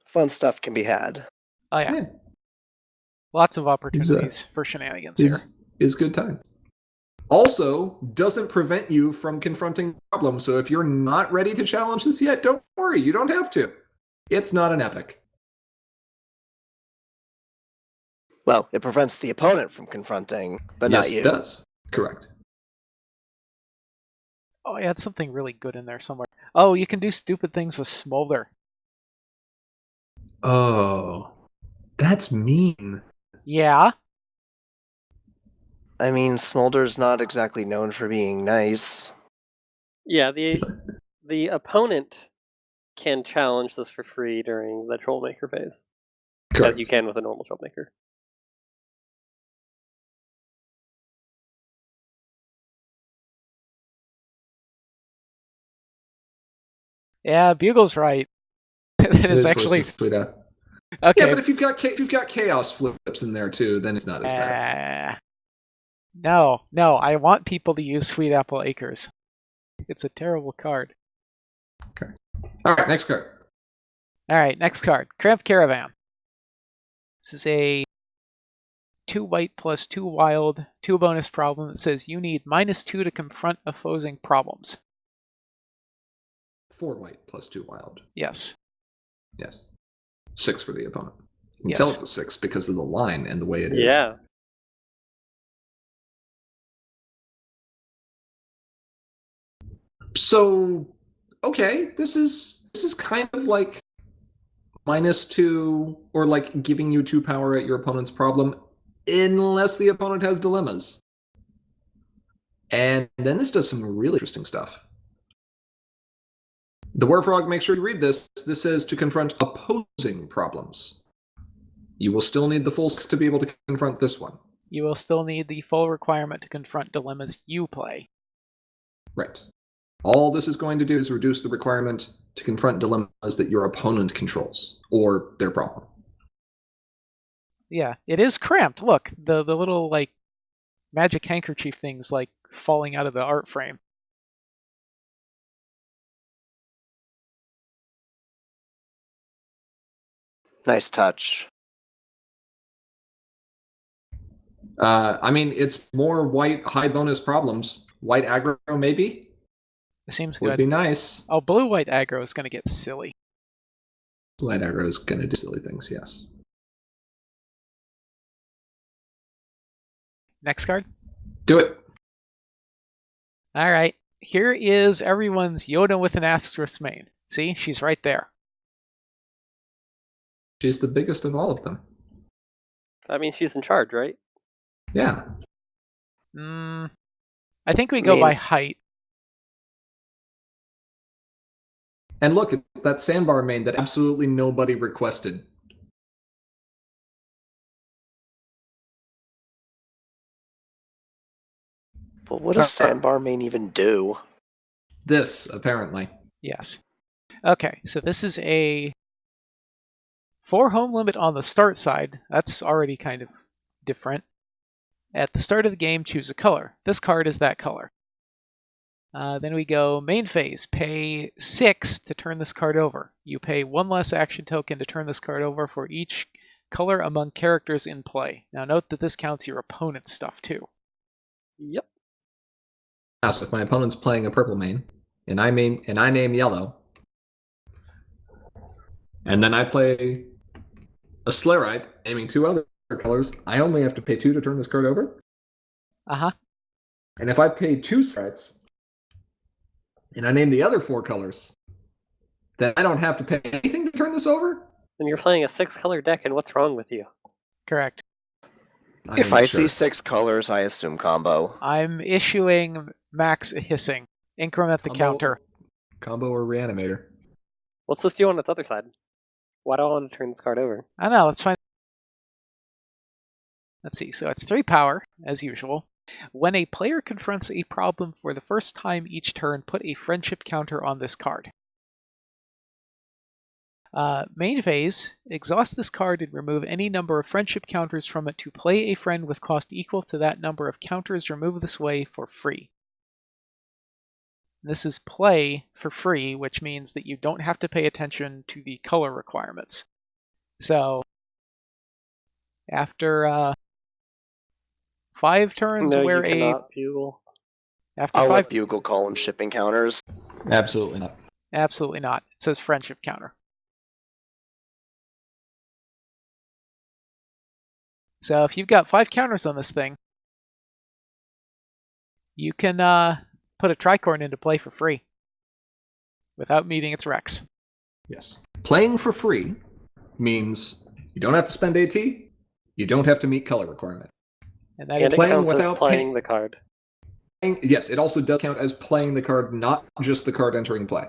Fun stuff can be had. Oh yeah. Lots of opportunities for shenanigans here. Is good time. Also, doesn't prevent you from confronting problems, so if you're not ready to challenge this yet, don't worry, you don't have to. It's not an epic. Well, it prevents the opponent from confronting, but not you. Yes, it does. Correct. Oh, I had something really good in there somewhere. Oh, you can do stupid things with Smolder. Oh, that's mean. Yeah. I mean, Smolder's not exactly known for being nice. Yeah, the opponent can challenge this for free during the Troublemaker phase, Correct. as you can with a normal Troublemaker. Yeah, Bugle's right. It is actually okay. Okay. Yeah, but if you've got chaos flips in there too, then it's not as bad. No, I want people to use Sweet Apple Acres. It's a terrible card. Okay. All right, next card. All right, next card. Cramped Caravan. This is a 2 white plus 2 wild, 2 bonus problem that says you need -2 to confront opposing problems. 4 white plus 2 wild. Yes. Yes. 6 for the opponent. You can Yes. tell it's a 6 because of the line and the way it is. Yeah. So, okay, this is kind of like -2 or like giving you 2 power at your opponent's problem, unless the opponent has dilemmas. And then this does some really interesting stuff. The Werefrog, make sure you read this. This says to confront opposing problems. You will still need the full 6 to be able to confront this one. You will still need the full requirement to confront dilemmas you play. Right. All this is going to do is reduce the requirement to confront dilemmas that your opponent controls, or their problem. Yeah, it is cramped. Look, the little, like, magic handkerchief things, like, falling out of the art frame. Nice touch. I mean, it's more white high bonus problems. White aggro, maybe? It seems Would good. be nice. Oh, blue-white aggro is going to get silly. White aggro is going to do silly things, yes. Next card. Do it. All right. Here is everyone's Yoda with an asterisk main. See? She's right there. She's the biggest of all of them. I mean, she's in charge, right? Yeah. I think we go by height. And look, it's that sandbar main that absolutely nobody requested. But what does Sandbar main even do? This, apparently. Yes. Okay, so this is a 4 home limit on the start side. That's already kind of different. At the start of the game, choose a color. This card is that color. Then we go main phase. Pay 6 to turn this card over. You pay 1 less action token to turn this card over for each color among characters in play. Now note that this counts your opponent's stuff too. Yep. Now, so if my opponent's playing a purple main, and I name yellow, and then I play a Slarite, aiming 2 other colors, I only have to pay 2 to turn this card over? Uh-huh. And if I pay 2 Slarites, and I name the other 4 colors, then I don't have to pay anything to turn this over? And you're playing a 6-color deck, and what's wrong with you? Correct. If I see 6 colors, I assume combo. I'm issuing max hissing. Increment the counter. Combo or reanimator. What's this do on its other side? Why do I want to turn this card over? I don't know, let's find... Let's see, so it's 3 power, as usual. When a player confronts a problem for the first time each turn, put a friendship counter on this card. Main phase, exhaust this card and remove any number of friendship counters from it to play a friend with cost equal to that number of counters removed this way for free. This is play for free, which means that you don't have to pay attention to the color requirements. So, after 5 turns no, where you cannot Bugle. After I'll 5... let Bugle call them shipping counters. Absolutely not. Absolutely not. It says friendship counter. So if you've got 5 counters on this thing, you can put a tricorn into play for free without meeting its recs. Yes. Playing for free means you don't have to spend AT, you don't have to meet color requirement. And that and is it counts as playing the card. Yes, it also does count as playing the card, not just the card entering play.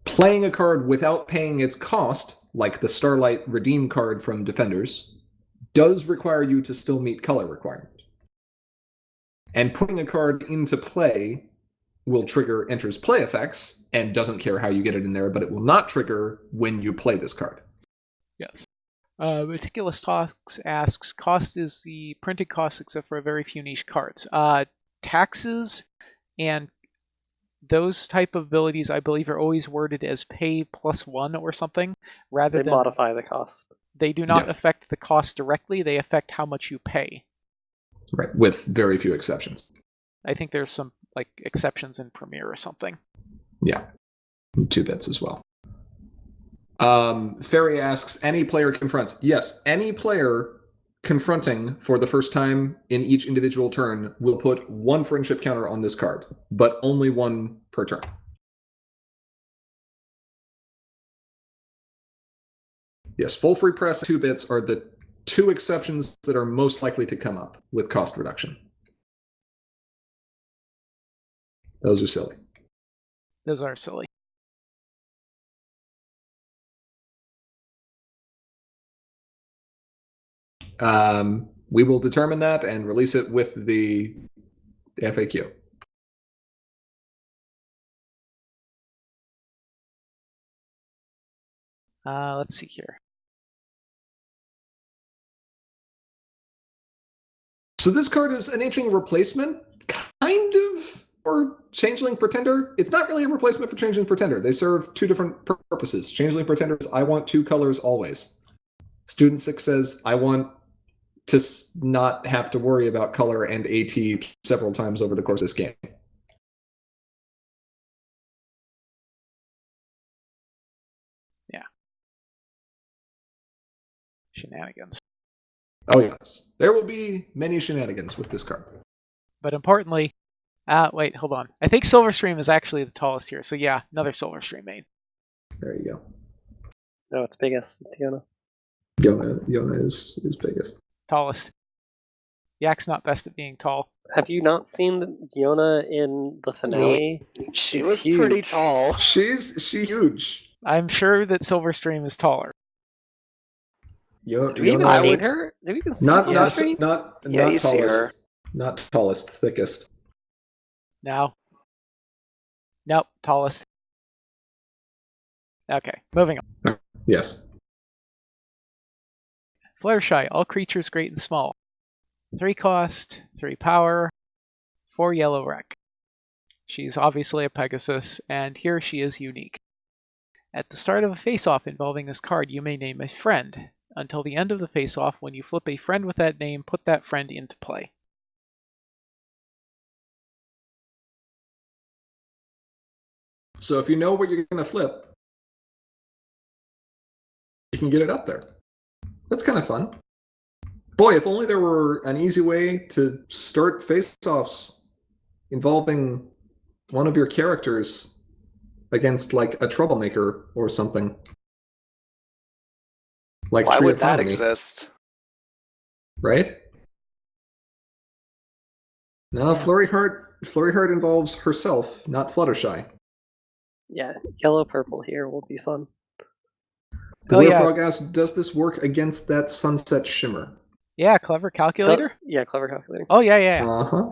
Playing a card without paying its cost, like the Starlight Redeem card from Defenders, does require you to still meet color requirement. And putting a card into play will trigger enters play effects, and doesn't care how you get it in there, but it will not trigger when you play this card. Yes. Meticulous Talks asks, cost is the printed cost except for a very few niche cards. Taxes and those type of abilities, I believe, are always worded as pay +1 or something, rather They than modify the cost. They do not affect the cost directly, they affect how much you pay. Right, with very few exceptions. I think there's some like exceptions in Premiere or something. Yeah, 2 bits as well. Ferry asks, any player confronts? Yes, any player confronting for the first time in each individual turn will put 1 friendship counter on this card, but only 1 per turn. Yes, full free press 2 bits are the 2 exceptions that are most likely to come up with cost reduction. Those are silly. Those are silly. We will determine that and release it with the FAQ. Let's see here. So this card is an Ancient replacement, kind of, for Changeling Pretender. It's not really a replacement for Changeling Pretender. They serve 2 different purposes. Changeling Pretender says, I want 2 colors always. Student 6 says, I want to not have to worry about color and AT several times over the course of this game. Yeah. Shenanigans. Oh yes. There will be many shenanigans with this card. But importantly, wait, hold on. I think Silverstream is actually the tallest here. So yeah, another Silverstream main. There you go. No, it's biggest. It's Yona. Yona is biggest. Tallest. Yak's not best at being tall. Have you not seen Yona in the finale? She was huge. Pretty tall. She's huge. I'm sure that Silverstream is taller. Have we even seen her? Did we even see Silverstream? Not you tallest. See her. Not tallest, thickest. No. Nope, tallest. Okay, moving on. Yes. Fluttershy, all creatures great and small. 3 cost, 3 power, 4 yellow wreck. She's obviously a Pegasus, and here she is unique. At the start of a face-off involving this card, you may name a friend. Until the end of the face-off, when you flip a friend with that name, put that friend into play. So if you know what you're going to flip, you can get it up there. That's kind of fun. Boy, if only there were an easy way to start face-offs involving one of your characters against, like, a troublemaker or something. Like why Tree would Autonomy. That exist? Right? No, Flurry Heart involves herself, not Fluttershy. Yeah, yellow-purple here will be fun. The Frog asks, does this work against that Sunset Shimmer? Yeah, Clever Calculator? Yeah, Clever Calculator. Oh, yeah. Uh-huh.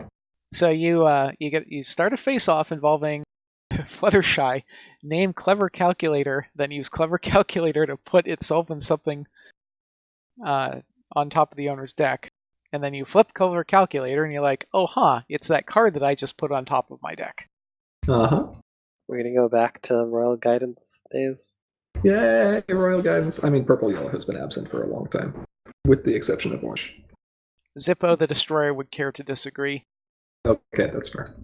So you start a face-off involving Fluttershy, name Clever Calculator, then use Clever Calculator to put itself in something on top of the owner's deck. And then you flip Clever Calculator and you're like, oh, it's that card that I just put on top of my deck. Uh-huh. We're going to go back to Royal Guidance days. Yay, Royal Guidance. I mean, Purple Yellow has been absent for a long time, with the exception of Orange. Zippo the Destroyer would care to disagree. Okay, that's fair.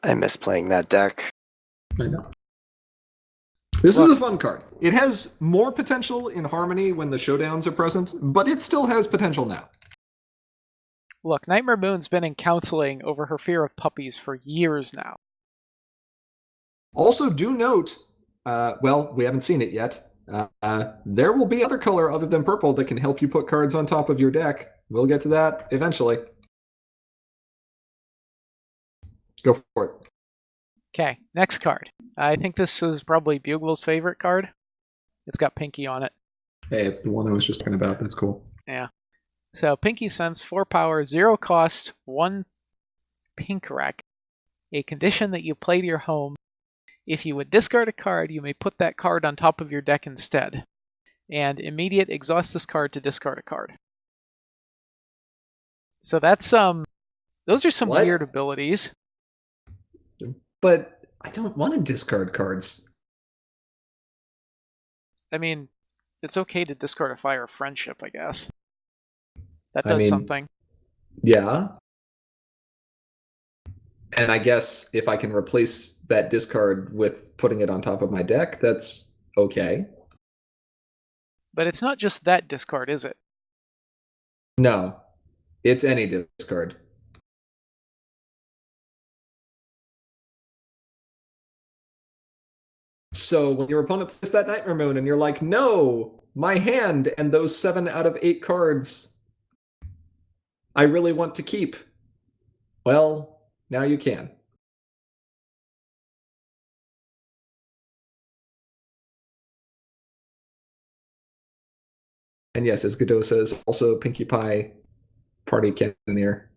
I miss playing that deck. I know. This is a fun card. It has more potential in Harmony when the showdowns are present, but it still has potential now. Look, Nightmare Moon's been in counseling over her fear of puppies for years now. Also, do note, well, we haven't seen it yet, there will be other color other than purple that can help you put cards on top of your deck We'll get to that eventually. Go for it. Okay, next card. I think this is probably Bugle's favorite card. It's got Pinky on it. Hey, it's the one I was just talking about. That's cool. Yeah. So Pinky sends 4 power, 0 cost, 1 pink wreck. A condition that you play to your home. If you would discard a card, you may put that card on top of your deck instead. And immediate exhaust this card to discard a card. So that's those are some weird abilities. But I don't want to discard cards. I mean, it's okay to discard a Fire of Friendship, I guess. That does something. Yeah. And I guess if I can replace that discard with putting it on top of my deck, that's okay. But it's not just that discard, is it? No. It's any discard. So when your opponent plays that Nightmare Moon and you're like, no, my hand and those 7 out of 8 cards I really want to keep. Well, now you can. And yes, as Godot says, also Pinkie Pie Party Cannoneer.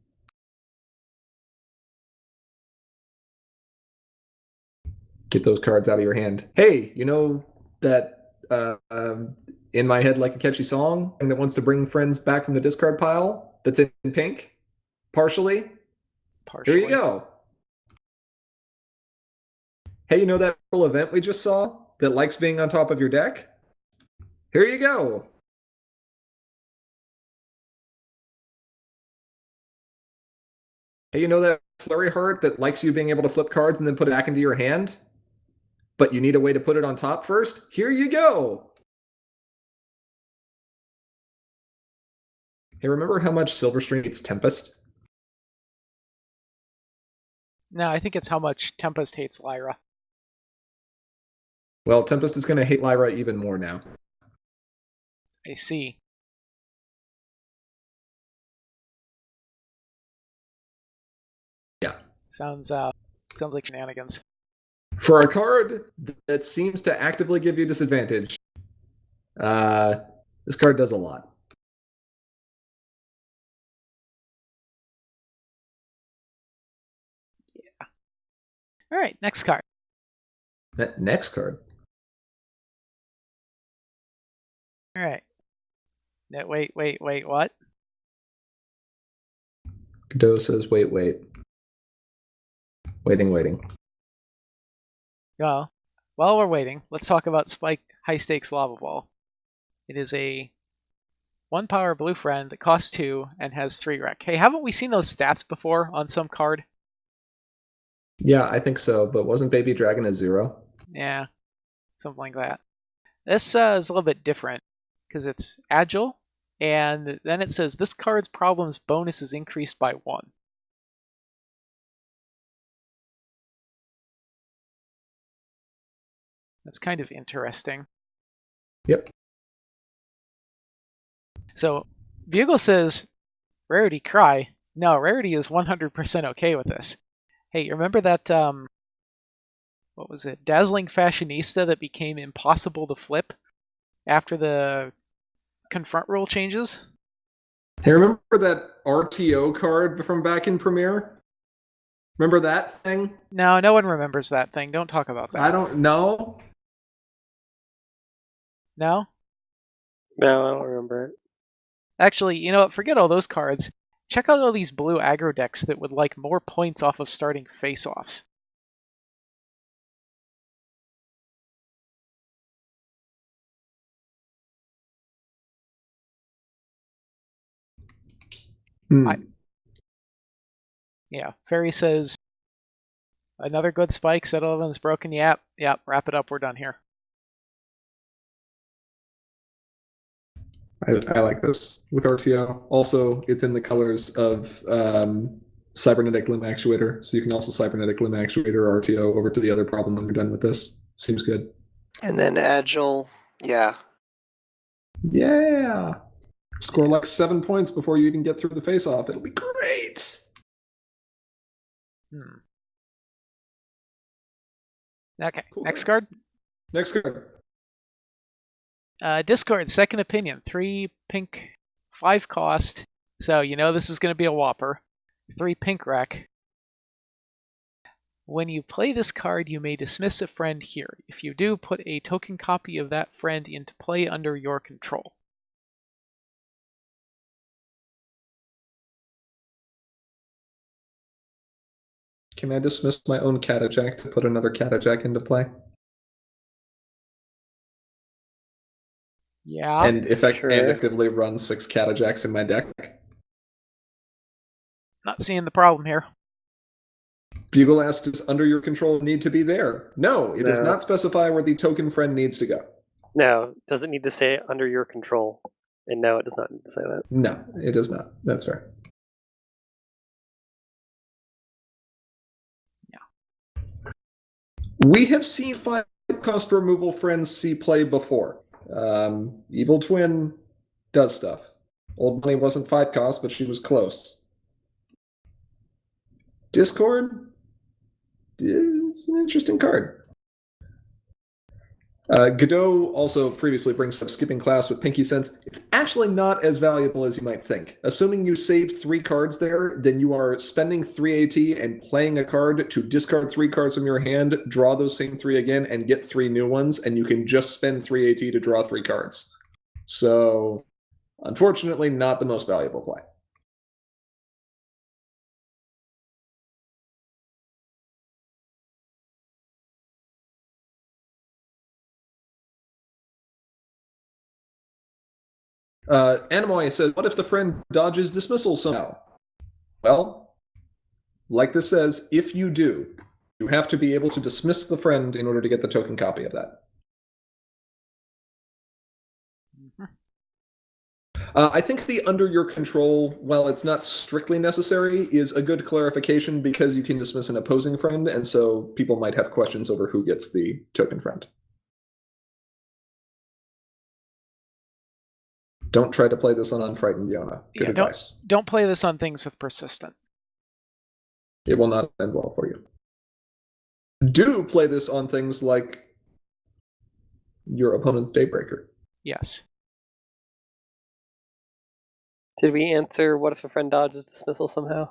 Get those cards out of your hand. Hey, you know that In My Head Like a Catchy Song and that wants to bring friends back from the discard pile that's in pink? Partially? Here you go. Hey, you know that little event we just saw that likes being on top of your deck? Here you go. Hey, you know that Flurry Heart that likes you being able to flip cards and then put it back into your hand? But you need a way to put it on top first? Here you go! Hey, remember how much Silverstring hates Tempest? No, I think it's how much Tempest hates Lyra. Well, Tempest is going to hate Lyra even more now. I see. Yeah. Sounds like shenanigans. For a card that seems to actively give you disadvantage, this card does a lot. Yeah. All right, next card. That next card. All right. No, wait, what? Godot says, wait. Waiting. Well, while we're waiting, let's talk about Spike High Stakes Lava Ball. It is a 1 power blue friend that costs 2 and has 3 rec. Hey, haven't we seen those stats before on some card? Yeah, I think so, but wasn't Baby Dragon a 0? Yeah, something like that. This is a little bit different because it's agile, and then it says this card's problems bonus is increased by 1. That's kind of interesting. Yep. So, Bugle says, Rarity cry. No, Rarity is 100% okay with this. Hey, you remember that, what was it? Dazzling Fashionista that became impossible to flip after the confront rule changes? Hey, remember that RTO card from back in Premiere? Remember that thing? No, no one remembers that thing. Don't talk about that. I don't know. No? No, I don't remember it. Actually, you know what? Forget all those cards. Check out all these blue aggro decks that would like more points off of starting face-offs. Yeah, Fairy says, another good spike, set 11's broken. Yep, wrap it up, we're done here. I like this with RTO. Also, it's in the colors of Cybernetic Limb Actuator, so you can also Cybernetic Limb Actuator RTO over to the other problem when you're done with this. Seems good. And then Agile, yeah. Yeah. Score like 7 points before you even get through the face-off. It'll be great! Okay, Cool. next card. Next card. Discord, Second Opinion. 3 pink, 5 cost. So you know this is going to be a whopper. 3 pink wreck. When you play this card, you may dismiss a friend here. If you do, put a token copy of that friend into play under your control. Can I dismiss my own Catajack to put another Catajack into play? Yeah. And effectively run 6 Catajacks in my deck? Not seeing the problem here. Bugle asks, does under your control need to be there? No, it does not specify where the token friend needs to go. No, does it need to say under your control? And no, it does not need to say that. No, it does not. That's fair. Yeah. We have seen 5-cost removal friends see play before. Evil Twin does stuff. Old Money wasn't 5 cost, but she was close. Discord is an interesting card. Godot also previously brings up skipping class with Pinky Sense. It's actually not as valuable as you might think. Assuming you saved 3 cards there, then you are spending 3 AT and playing a card to discard 3 cards from your hand, draw those same 3 again, and get 3 new ones, and you can just spend 3 AT to draw 3 cards. So, unfortunately, not the most valuable play. Animoy says, what if the friend dodges dismissal somehow? Well, like this says, if you do, you have to be able to dismiss the friend in order to get the token copy of that. I think the under your control, while it's not strictly necessary, is a good clarification because you can dismiss an opposing friend, and so people might have questions over who gets the token friend. Don't try to play this on Unfrightened Yona. Good advice. Don't play this on things with Persistent. It will not end well for you. Do play this on things like your opponent's Daybreaker. Yes. Did we answer what if a friend dodges dismissal somehow?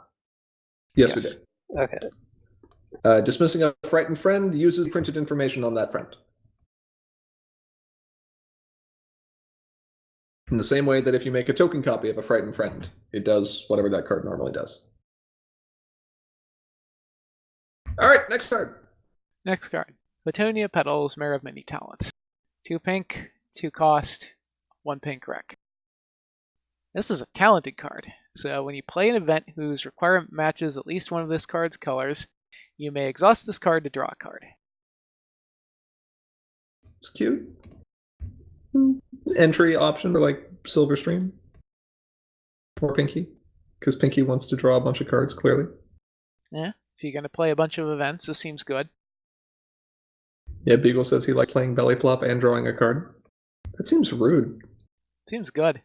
Yes, we did. Okay. Dismissing a frightened friend uses printed information on that friend. In the same way that if you make a token copy of a frightened friend, it does whatever that card normally does. All right, next card. Next card. Latonia Petals, Mare of Many Talents. 2 pink, 2 cost, 1 pink wreck. This is a talented card, so when you play an event whose requirement matches at least one of this card's colors, you may exhaust this card to draw a card. It's cute. Entry option for like Silverstream or Pinky, because Pinky wants to draw a bunch of cards, clearly. Yeah, if you're going to play a bunch of events, this seems good. Yeah, Beagle says he likes playing belly flop and drawing a card. That seems rude. Seems good.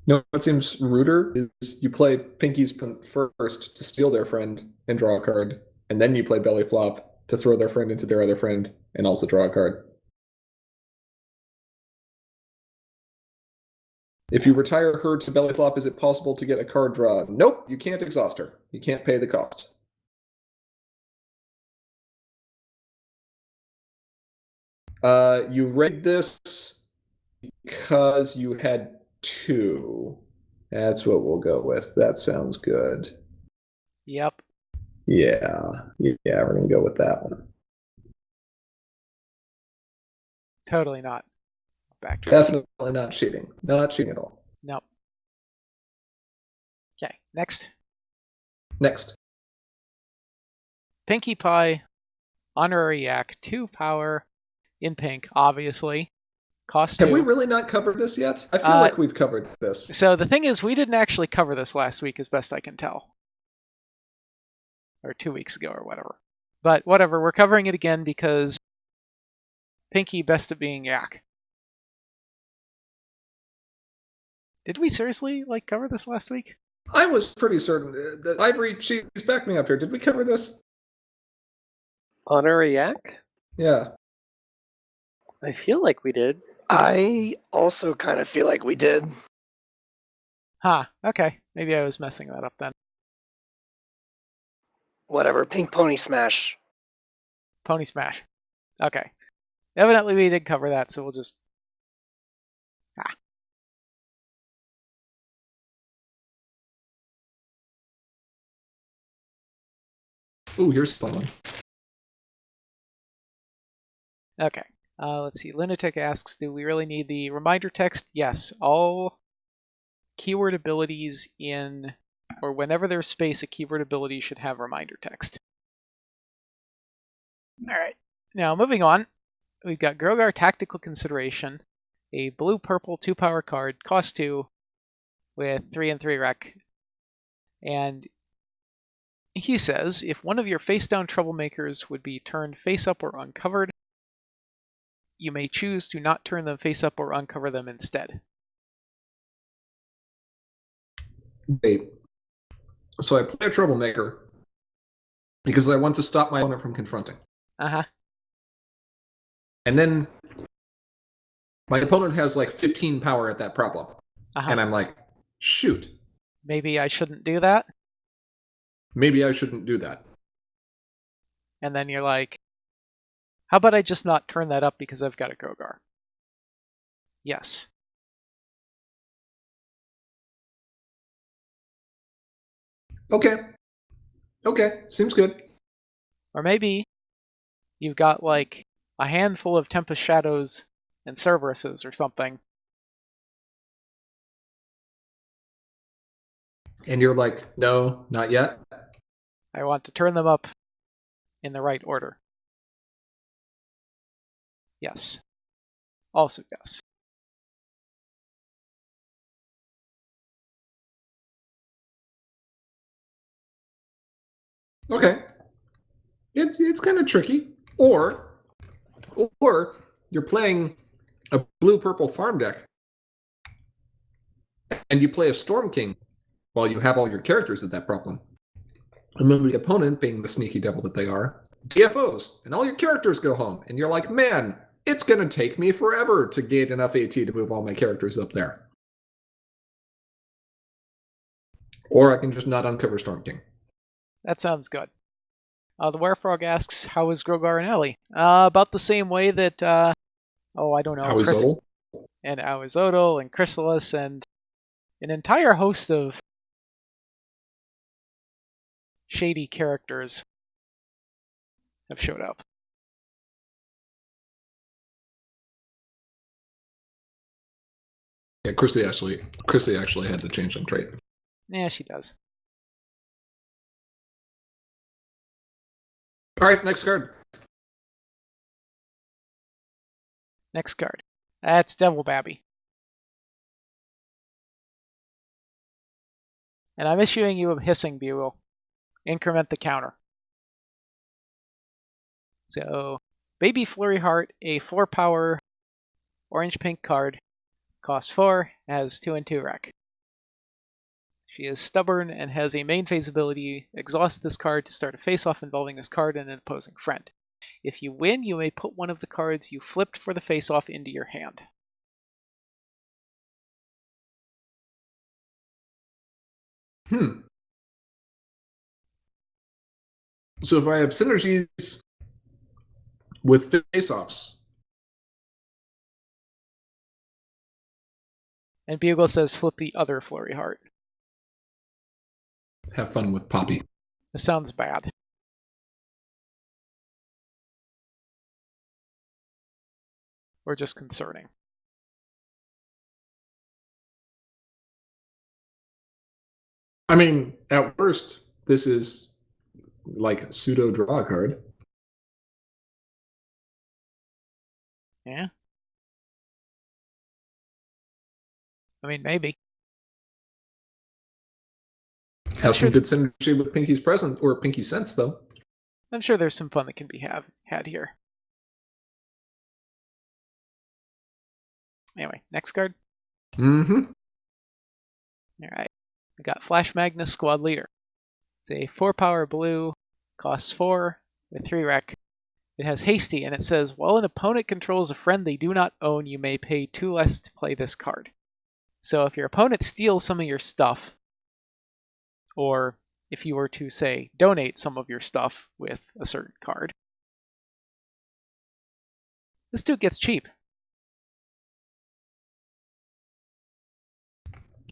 No, what seems ruder is you play Pinky's first to steal their friend and draw a card, and then you play belly flop to throw their friend into their other friend and also draw a card. If you retire her to belly flop, is it possible to get a card draw? Nope, you can't exhaust her. You can't pay the cost. You read this because you had 2. That's what we'll go with. That sounds good. Yep. Yeah, we're going to go with that one. Totally not. Back to Definitely not cheating. Not cheating at all. Nope. Okay, next. Next. Pinkie Pie, Honorary Yak, 2 power, in pink, obviously. Cost 2. Have we really not covered this yet? I feel like we've covered this. So the thing is, we didn't actually cover this last week, as best I can tell. Or 2 weeks ago, or whatever. But whatever, we're covering it again because Pinky best at being Yak. Did we seriously cover this last week? I was pretty certain that Ivory, she's backed me up here. Did we cover this? Honorary Yak? Yeah. I feel like we did. I also kind of feel like we did. Okay. Maybe I was messing that up then. Whatever. Pink Pony Smash. Pony Smash. Okay. Evidently we did cover that, so we'll just... Ooh, here's a fun one. Okay. Let's see. Lunatic asks, do we really need the reminder text? Yes. All keyword abilities in... or whenever there's space, a keyword ability should have reminder text. Alright. Now, moving on. We've got Grogar Tactical Consideration, a blue-purple 2-power card, cost 2, with 3 and 3 rec. And he says, if one of your face-down troublemakers would be turned face-up or uncovered, you may choose to not turn them face-up or uncover them instead. Wait. So I play a troublemaker because I want to stop my opponent from confronting. Uh-huh. And then my opponent has 15 power at that problem. Uh-huh. And I'm like, shoot. Maybe I shouldn't do that? Maybe I shouldn't do that. And then you're like, how about I just not turn that up because I've got a Grogar? Yes. Okay. Seems good. Or maybe you've got a handful of Tempest Shadows and Cerberuses or something. And you're like, no, not yet. I want to turn them up in the right order. Yes. Also yes. Okay. It's kind of tricky. Or you're playing a blue-purple farm deck and you play a Storm King while you have all your characters at that problem. And then the opponent, being the sneaky devil that they are, DFOs, and all your characters go home. And you're like, man, it's going to take me forever to get enough AT to move all my characters up there. Or I can just not uncover Storm King. That sounds good. The Werefrog asks, how is Grogar and Ellie? About the same way that, I don't know. Awizodal? And Awizodal and Chrysalis and an entire host of shady characters have showed up. Yeah, Chrissy actually had to change some trait. Yeah, she does. All right, next card. Next card. That's Devil Babby. And I'm issuing you a hissing bugle. Increment the counter. So, Baby Flurry Heart, a 4-power orange-pink card, costs 4, has 2 and 2 rec. She is stubborn and has a main phase ability, exhaust this card to start a face-off involving this card and an opposing friend. If you win, you may put one of the cards you flipped for the face-off into your hand. So if I have synergies with face-offs. And Bugle says flip the other Flurry Heart. Have fun with Poppy. This sounds bad. Or just concerning. I mean, at worst, this is like a pseudo draw card. Yeah. I mean, maybe. Has some good synergy with Pinky's Present or Pinky Sense, though. I'm sure there's some fun that can be had here. Anyway, next card. Mm-hmm. Alright. We got Flash Magnus Squad Leader. It's a 4-power blue, costs 4, with 3 rec. It has Hasty, and it says, while an opponent controls a friend they do not own, you may pay 2 less to play this card. So if your opponent steals some of your stuff, or if you were to, say, donate some of your stuff with a certain card, this dude gets cheap.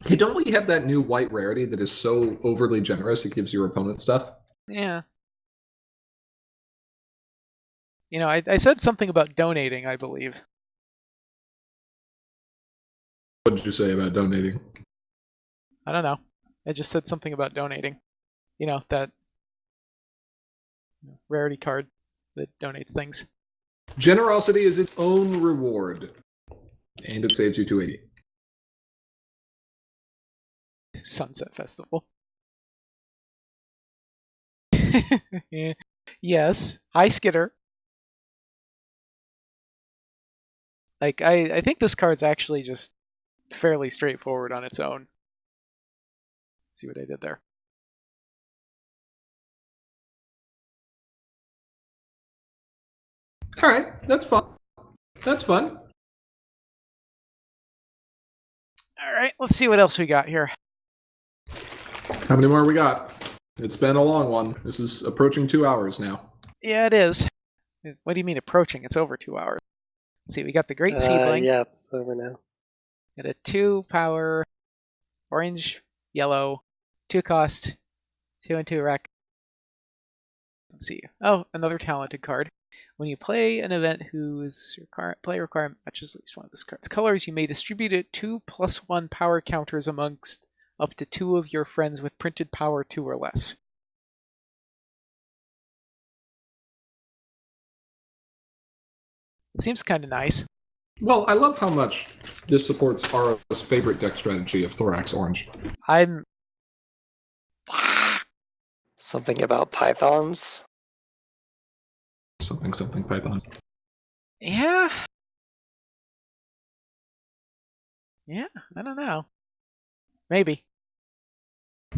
Hey, don't we have that new white rarity that is so overly generous it gives your opponent stuff? Yeah. You know, I said something about donating, I believe. What did you say about donating? I don't know. I just said something about donating. You know, that rarity card that donates things. Generosity is its own reward. And it saves you 280. Sunset Festival. Yeah. Yes. Hi, Skitter. Like, I think this card's actually just fairly straightforward on its own. Let's see what I did there. Alright, that's fun. That's fun. Alright, let's see what else we got here. How many more we got? It's been a long one. This is approaching 2 hours now. Yeah, it is. What do you mean approaching? It's over 2 hours. Let's see, we got the Great Seedling. Yeah, it's over now. Got a 2-power, orange, yellow, 2 cost, 2 and 2 rec. Let's see. Oh, another talented card. When you play an event whose play requirement matches at least one of this card's colors, you may distribute it 2+1 power counters amongst up to 2 of your friends with printed power 2 or less. It seems kind of nice. Well, I love how much this supports Ara's favorite deck strategy of Thorax Orange. I'm... Something about pythons? Something Python. Yeah. Yeah, I don't know. Maybe.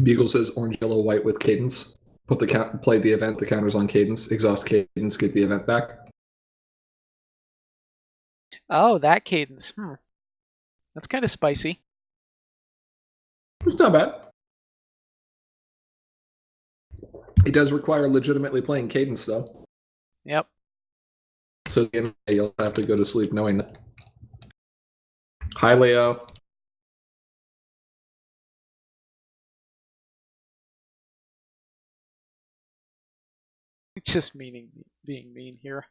Beagle says orange, yellow, white with cadence. Play the event, the counters on cadence, exhaust cadence, get the event back. Oh, that cadence. That's kind of spicy. It's not bad. It does require legitimately playing cadence, though. Yep. So at the end of the day, you'll have to go to sleep knowing that. Hi, Leo. Just being mean here.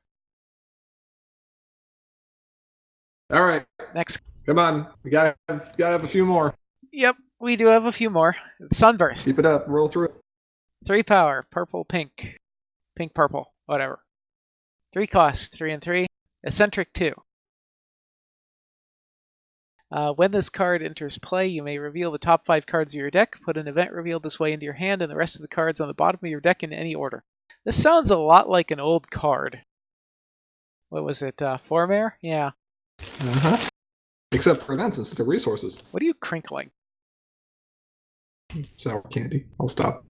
All right. Next. Come on. We gotta have a few more. Yep, we do have a few more. Sunburst. Keep it up. Roll through it. 3 power, purple, pink. Pink, purple, whatever. 3 cost, 3 and 3. Eccentric 2. When this card enters play, you may reveal the top 5 cards of your deck, put an event revealed this way into your hand, and the rest of the cards on the bottom of your deck in any order. This sounds a lot like an old card. What was it, Formare? Yeah. Uh-huh. Except for events instead of resources. What are you crinkling? Sour candy. I'll stop.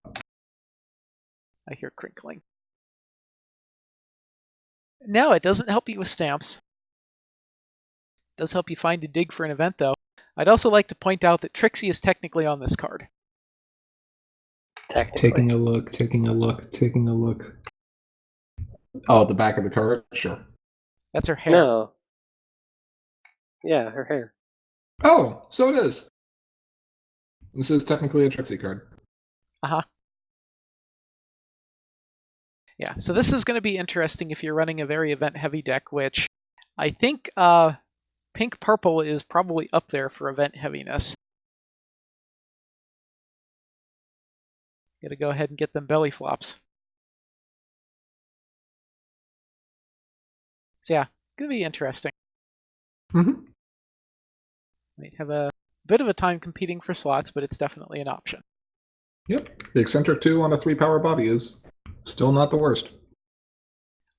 I hear crinkling. No, it doesn't help you with stamps. It does help you find and dig for an event, though. I'd also like to point out that Trixie is technically on this card. Technically. Taking a look. Oh, the back of the card? Sure. That's her hair. No. Yeah, her hair. Oh, so it is. This is technically a Trixie card. Uh-huh. Yeah, so this is going to be interesting if you're running a very event-heavy deck, which I think pink-purple is probably up there for event heaviness. Gotta go ahead and get them belly flops. So yeah, gonna be interesting. Mm-hmm. Might have a bit of a time competing for slots, but it's definitely an option. Yep. The Eccentric 2 on a 3-power Bobby is still not the worst.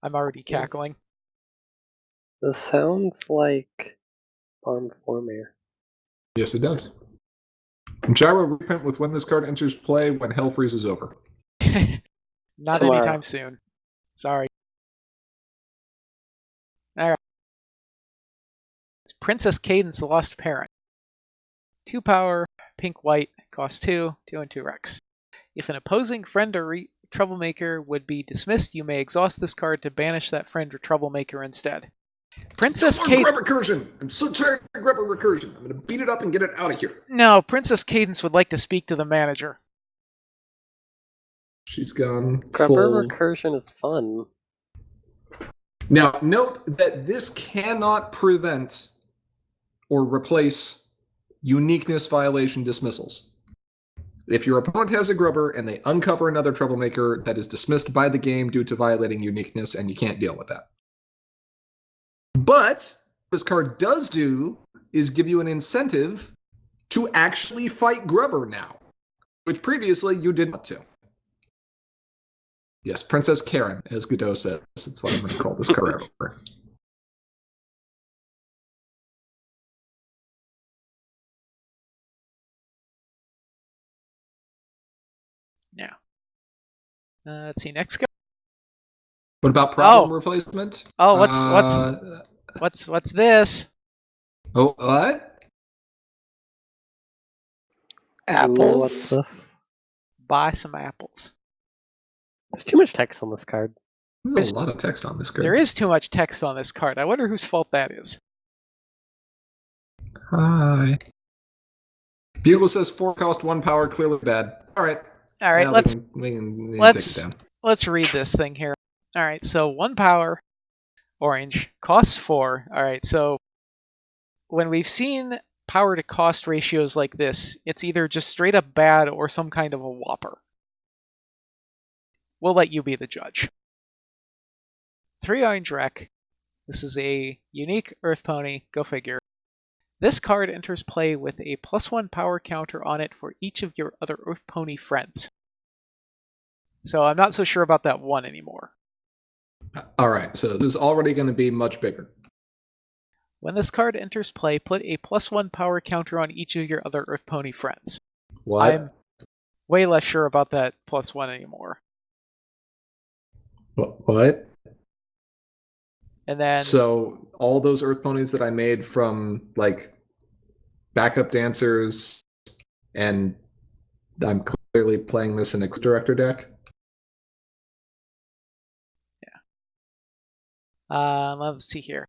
I'm already cackling. This sounds like Farm Formare. Yes, it does. Gyro reprint with when this card enters play when hell freezes over. Not Tomorrow. anytime soon. Sorry. Alright. It's Princess Cadence, the Lost Parent. 2 power, pink white, cost 2, 2 and 2 Rex. If an opposing friend or troublemaker would be dismissed, you may exhaust this card to banish that friend or troublemaker instead. Princess Cadence. Grub recursion! I'm so tired of grub recursion. I'm gonna beat it up and get it out of here. No, Princess Cadence would like to speak to the manager. She's gone Grubber full. recursion is fun. Now, note that this cannot prevent or replace uniqueness violation dismissals. If your opponent has a grubber and they uncover another troublemaker, that is dismissed by the game due to violating uniqueness, and you can't deal with that. But what this card does do is give you an incentive to actually fight grubber now, which previously you didn't want to. Yes, Princess Karen, as Godot says. That's what I'm going to call this card. Now, let's see. Next guy. What about problem replacement? Oh, what's this? Oh, what? Apples? What's this? Buy some apples. There's too much text on this card. There's a lot of text on this card. There is too much text on this card. I wonder whose fault that is. Hi. Bugle says 4 cost 1 power, clearly bad. All right. All right, Now let's we can take it down. let's read this thing here. All right, so 1 power, orange, costs 4. All right, so when we've seen power to cost ratios like this, it's either just straight up bad or some kind of a whopper. We'll let you be the judge. 3 orange rec. This is a unique Earth Pony, go figure. This card enters play with a +1 power counter on it for each of your other Earth Pony friends. So I'm not so sure about that 1 anymore. All right, so this is already going to be much bigger. When this card enters play, put a +1 power counter on each of your other Earth Pony friends. What? I'm way less sure about that +1 anymore. What? And then... So all those Earth Ponies that I made from, like, backup dancers, and I'm clearly playing this in a director deck? Yeah. Let's see here.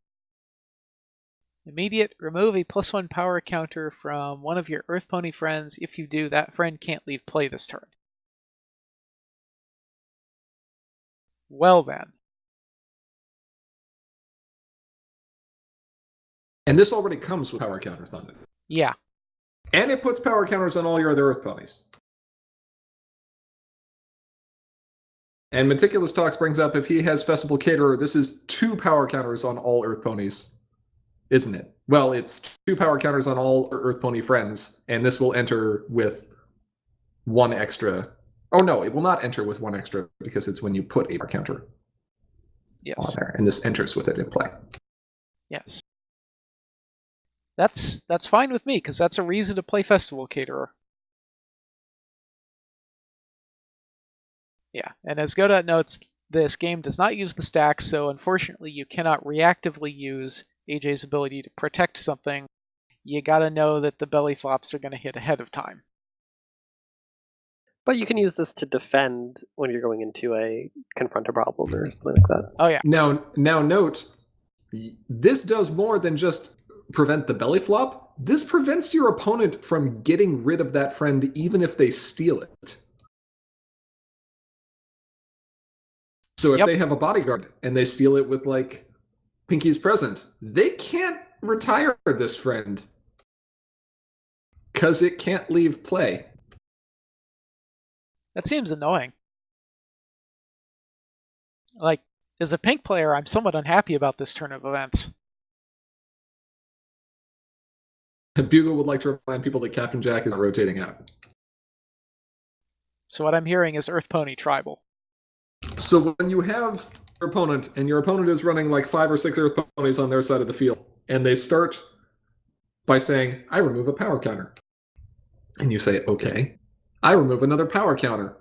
Immediate, remove a +1 power counter from one of your Earth Pony friends. If you do, that friend can't leave play this turn. Well then. And this already comes with power counters on it. Yeah. And it puts power counters on all your other Earth Ponies. And Meticulous Talks brings up, if he has Festival Caterer, this is 2 power counters on all Earth Ponies, isn't it? Well, it's 2 power counters on all Earth Pony friends, and this will enter with 1 extra. Oh no, it will not enter with 1 extra, because it's when you put a power counter on there, and this enters with it in play. Yes. That's fine with me, because that's a reason to play Festival Caterer. Yeah, and as Godot notes, this game does not use the stacks, so unfortunately you cannot reactively use AJ's ability to protect something. You gotta know that the belly flops are gonna hit ahead of time. But you can use this to defend when you're going into a confront a problem or something like that. Oh yeah. Now note, this does more than just prevent the belly flop. This prevents your opponent from getting rid of that friend even if they steal it. So if they have a bodyguard and they steal it with, like, Pinky's present, they can't retire this friend because it can't leave play. That seems annoying. Like, as a pink player, I'm somewhat unhappy about this turn of events. Bugle would like to remind people that Captain Jack is rotating out. So what I'm hearing is Earth Pony Tribal. So when you have your opponent, and your opponent is running like 5 or 6 Earth Ponies on their side of the field, and they start by saying, I remove a power counter. And you say, okay. I remove another power counter.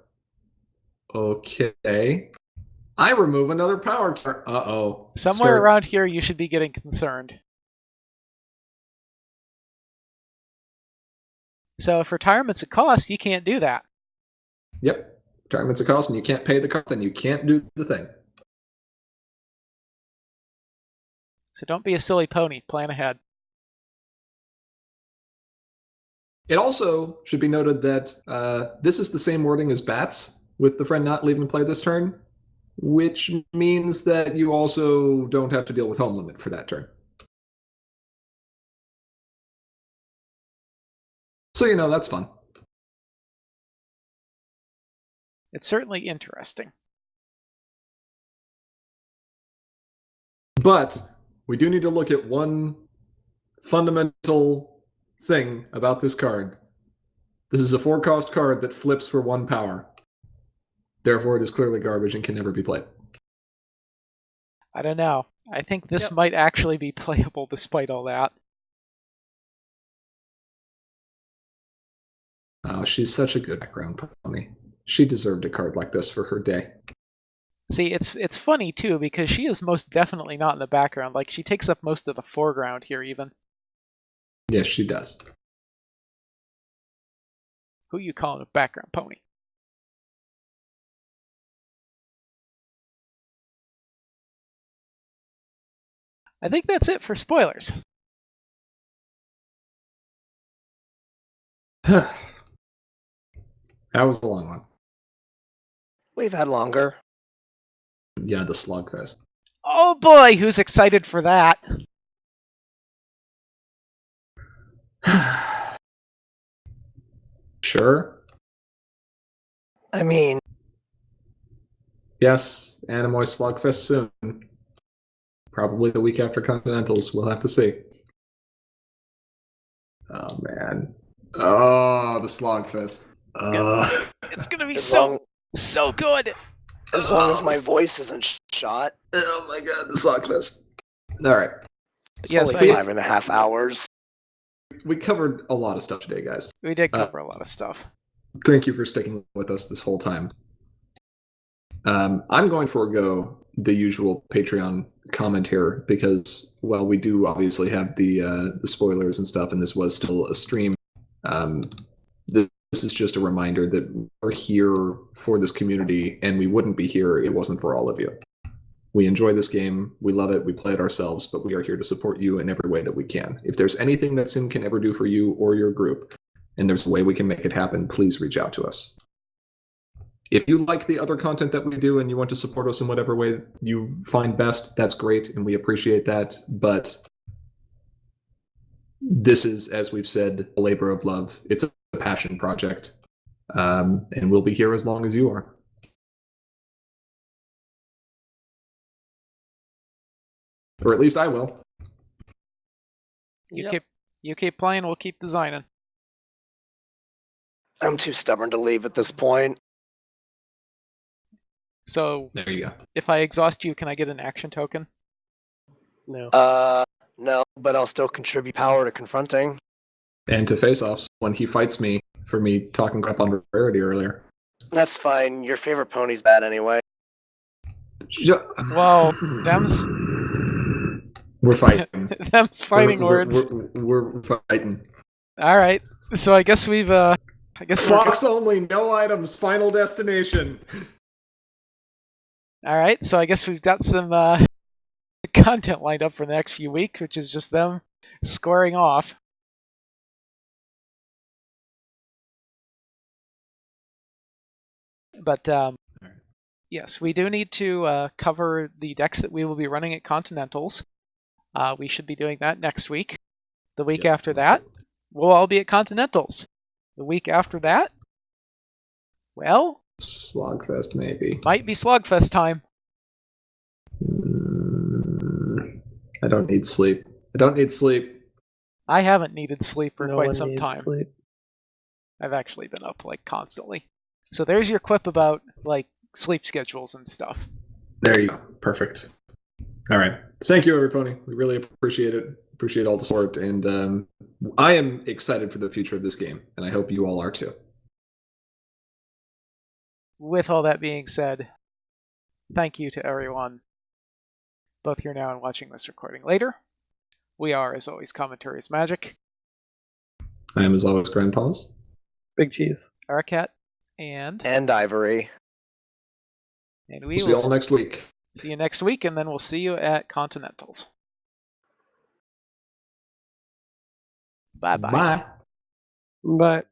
Okay. I remove another power counter. Uh-oh. Somewhere around here, you should be getting concerned. So if retirement's a cost, you can't do that. Yep. Retirement's a cost, and you can't pay the cost, and you can't do the thing. So don't be a silly pony. Plan ahead. It also should be noted that this is the same wording as bats, with the friend not leaving play this turn, which means that you also don't have to deal with home limit for that turn. So, you know, that's fun. It's certainly interesting. But we do need to look at one fundamental thing about this card. This is a 4-cost card that flips for 1 power. Therefore, it is clearly garbage and can never be played. I don't know. I think this might actually be playable despite all that. Oh, she's such a good background pony. She deserved a card like this for her day. See, it's funny, too, because she is most definitely not in the background. Like, she takes up most of the foreground here, even. Yes, she does. Who you calling a background pony? I think that's it for spoilers. That was a long one. We've had longer. Yeah, the Slug Fest. Oh boy, who's excited for that? Sure. I mean... Yes, Animoy Slugfest soon. Probably the week after Continentals. We'll have to see. Oh, man. Oh, the Slogfest. It's gonna be so good. As long as my voice isn't shot. Oh my god, the Slogfest. Alright. It's only 5.5 hours. We covered a lot of stuff today, guys. We did cover a lot of stuff. Thank you for sticking with us this whole time. I'm going to forego the usual Patreon comment here because, well, we do obviously have the spoilers and stuff, and this was still a stream. This is just a reminder that we're here for this community, and we wouldn't be here if it wasn't for all of you. We enjoy this game, we love it, we play it ourselves, but we are here to support you in every way that we can. If there's anything that Sim can ever do for you or your group, and there's a way we can make it happen, please reach out to us. If you like the other content that we do and you want to support us in whatever way you find best, that's great, and we appreciate that, but this is, as we've said, a labor of love. It's a passion project, and we'll be here as long as you are. Or at least I will. You keep playing, we'll keep designing. I'm too stubborn to leave at this point. So, there you go. If I exhaust you, can I get an action token? No. No, but I'll still contribute power to confronting. And to face-offs when he fights me for me talking crap on Rarity earlier. That's fine. Your favorite pony's bad anyway. Well, them's... We're fighting. Them's fighting words. We're fighting. Alright, so I guess we've, Fox only, no items, final destination. Alright, so I guess we've got some, content lined up for the next few weeks, which is just them squaring off. But, yes, we do need to cover the decks that we will be running at Continentals. We should be doing that next week. The week after that, we'll all be at Continentals. The week after that, well... Slogfest, maybe. Might be Slugfest time. I don't need sleep. I haven't needed sleep for quite some time. Sleep. I've actually been up, like, constantly. So there's your quip about, like, sleep schedules and stuff. There you go. Perfect. All right. Thank you, everybody. We really appreciate it. Appreciate all the support, and I am excited for the future of this game, and I hope you all are too. With all that being said, thank you to everyone, both here now and watching this recording later. We are, as always, Commentaries Magic. I am, as always, Grandpa's. Big Cheese. Aracat. And Ivory. And we See you all next week. See you next week, and then we'll see you at Continentals. Bye-bye. Bye. Bye.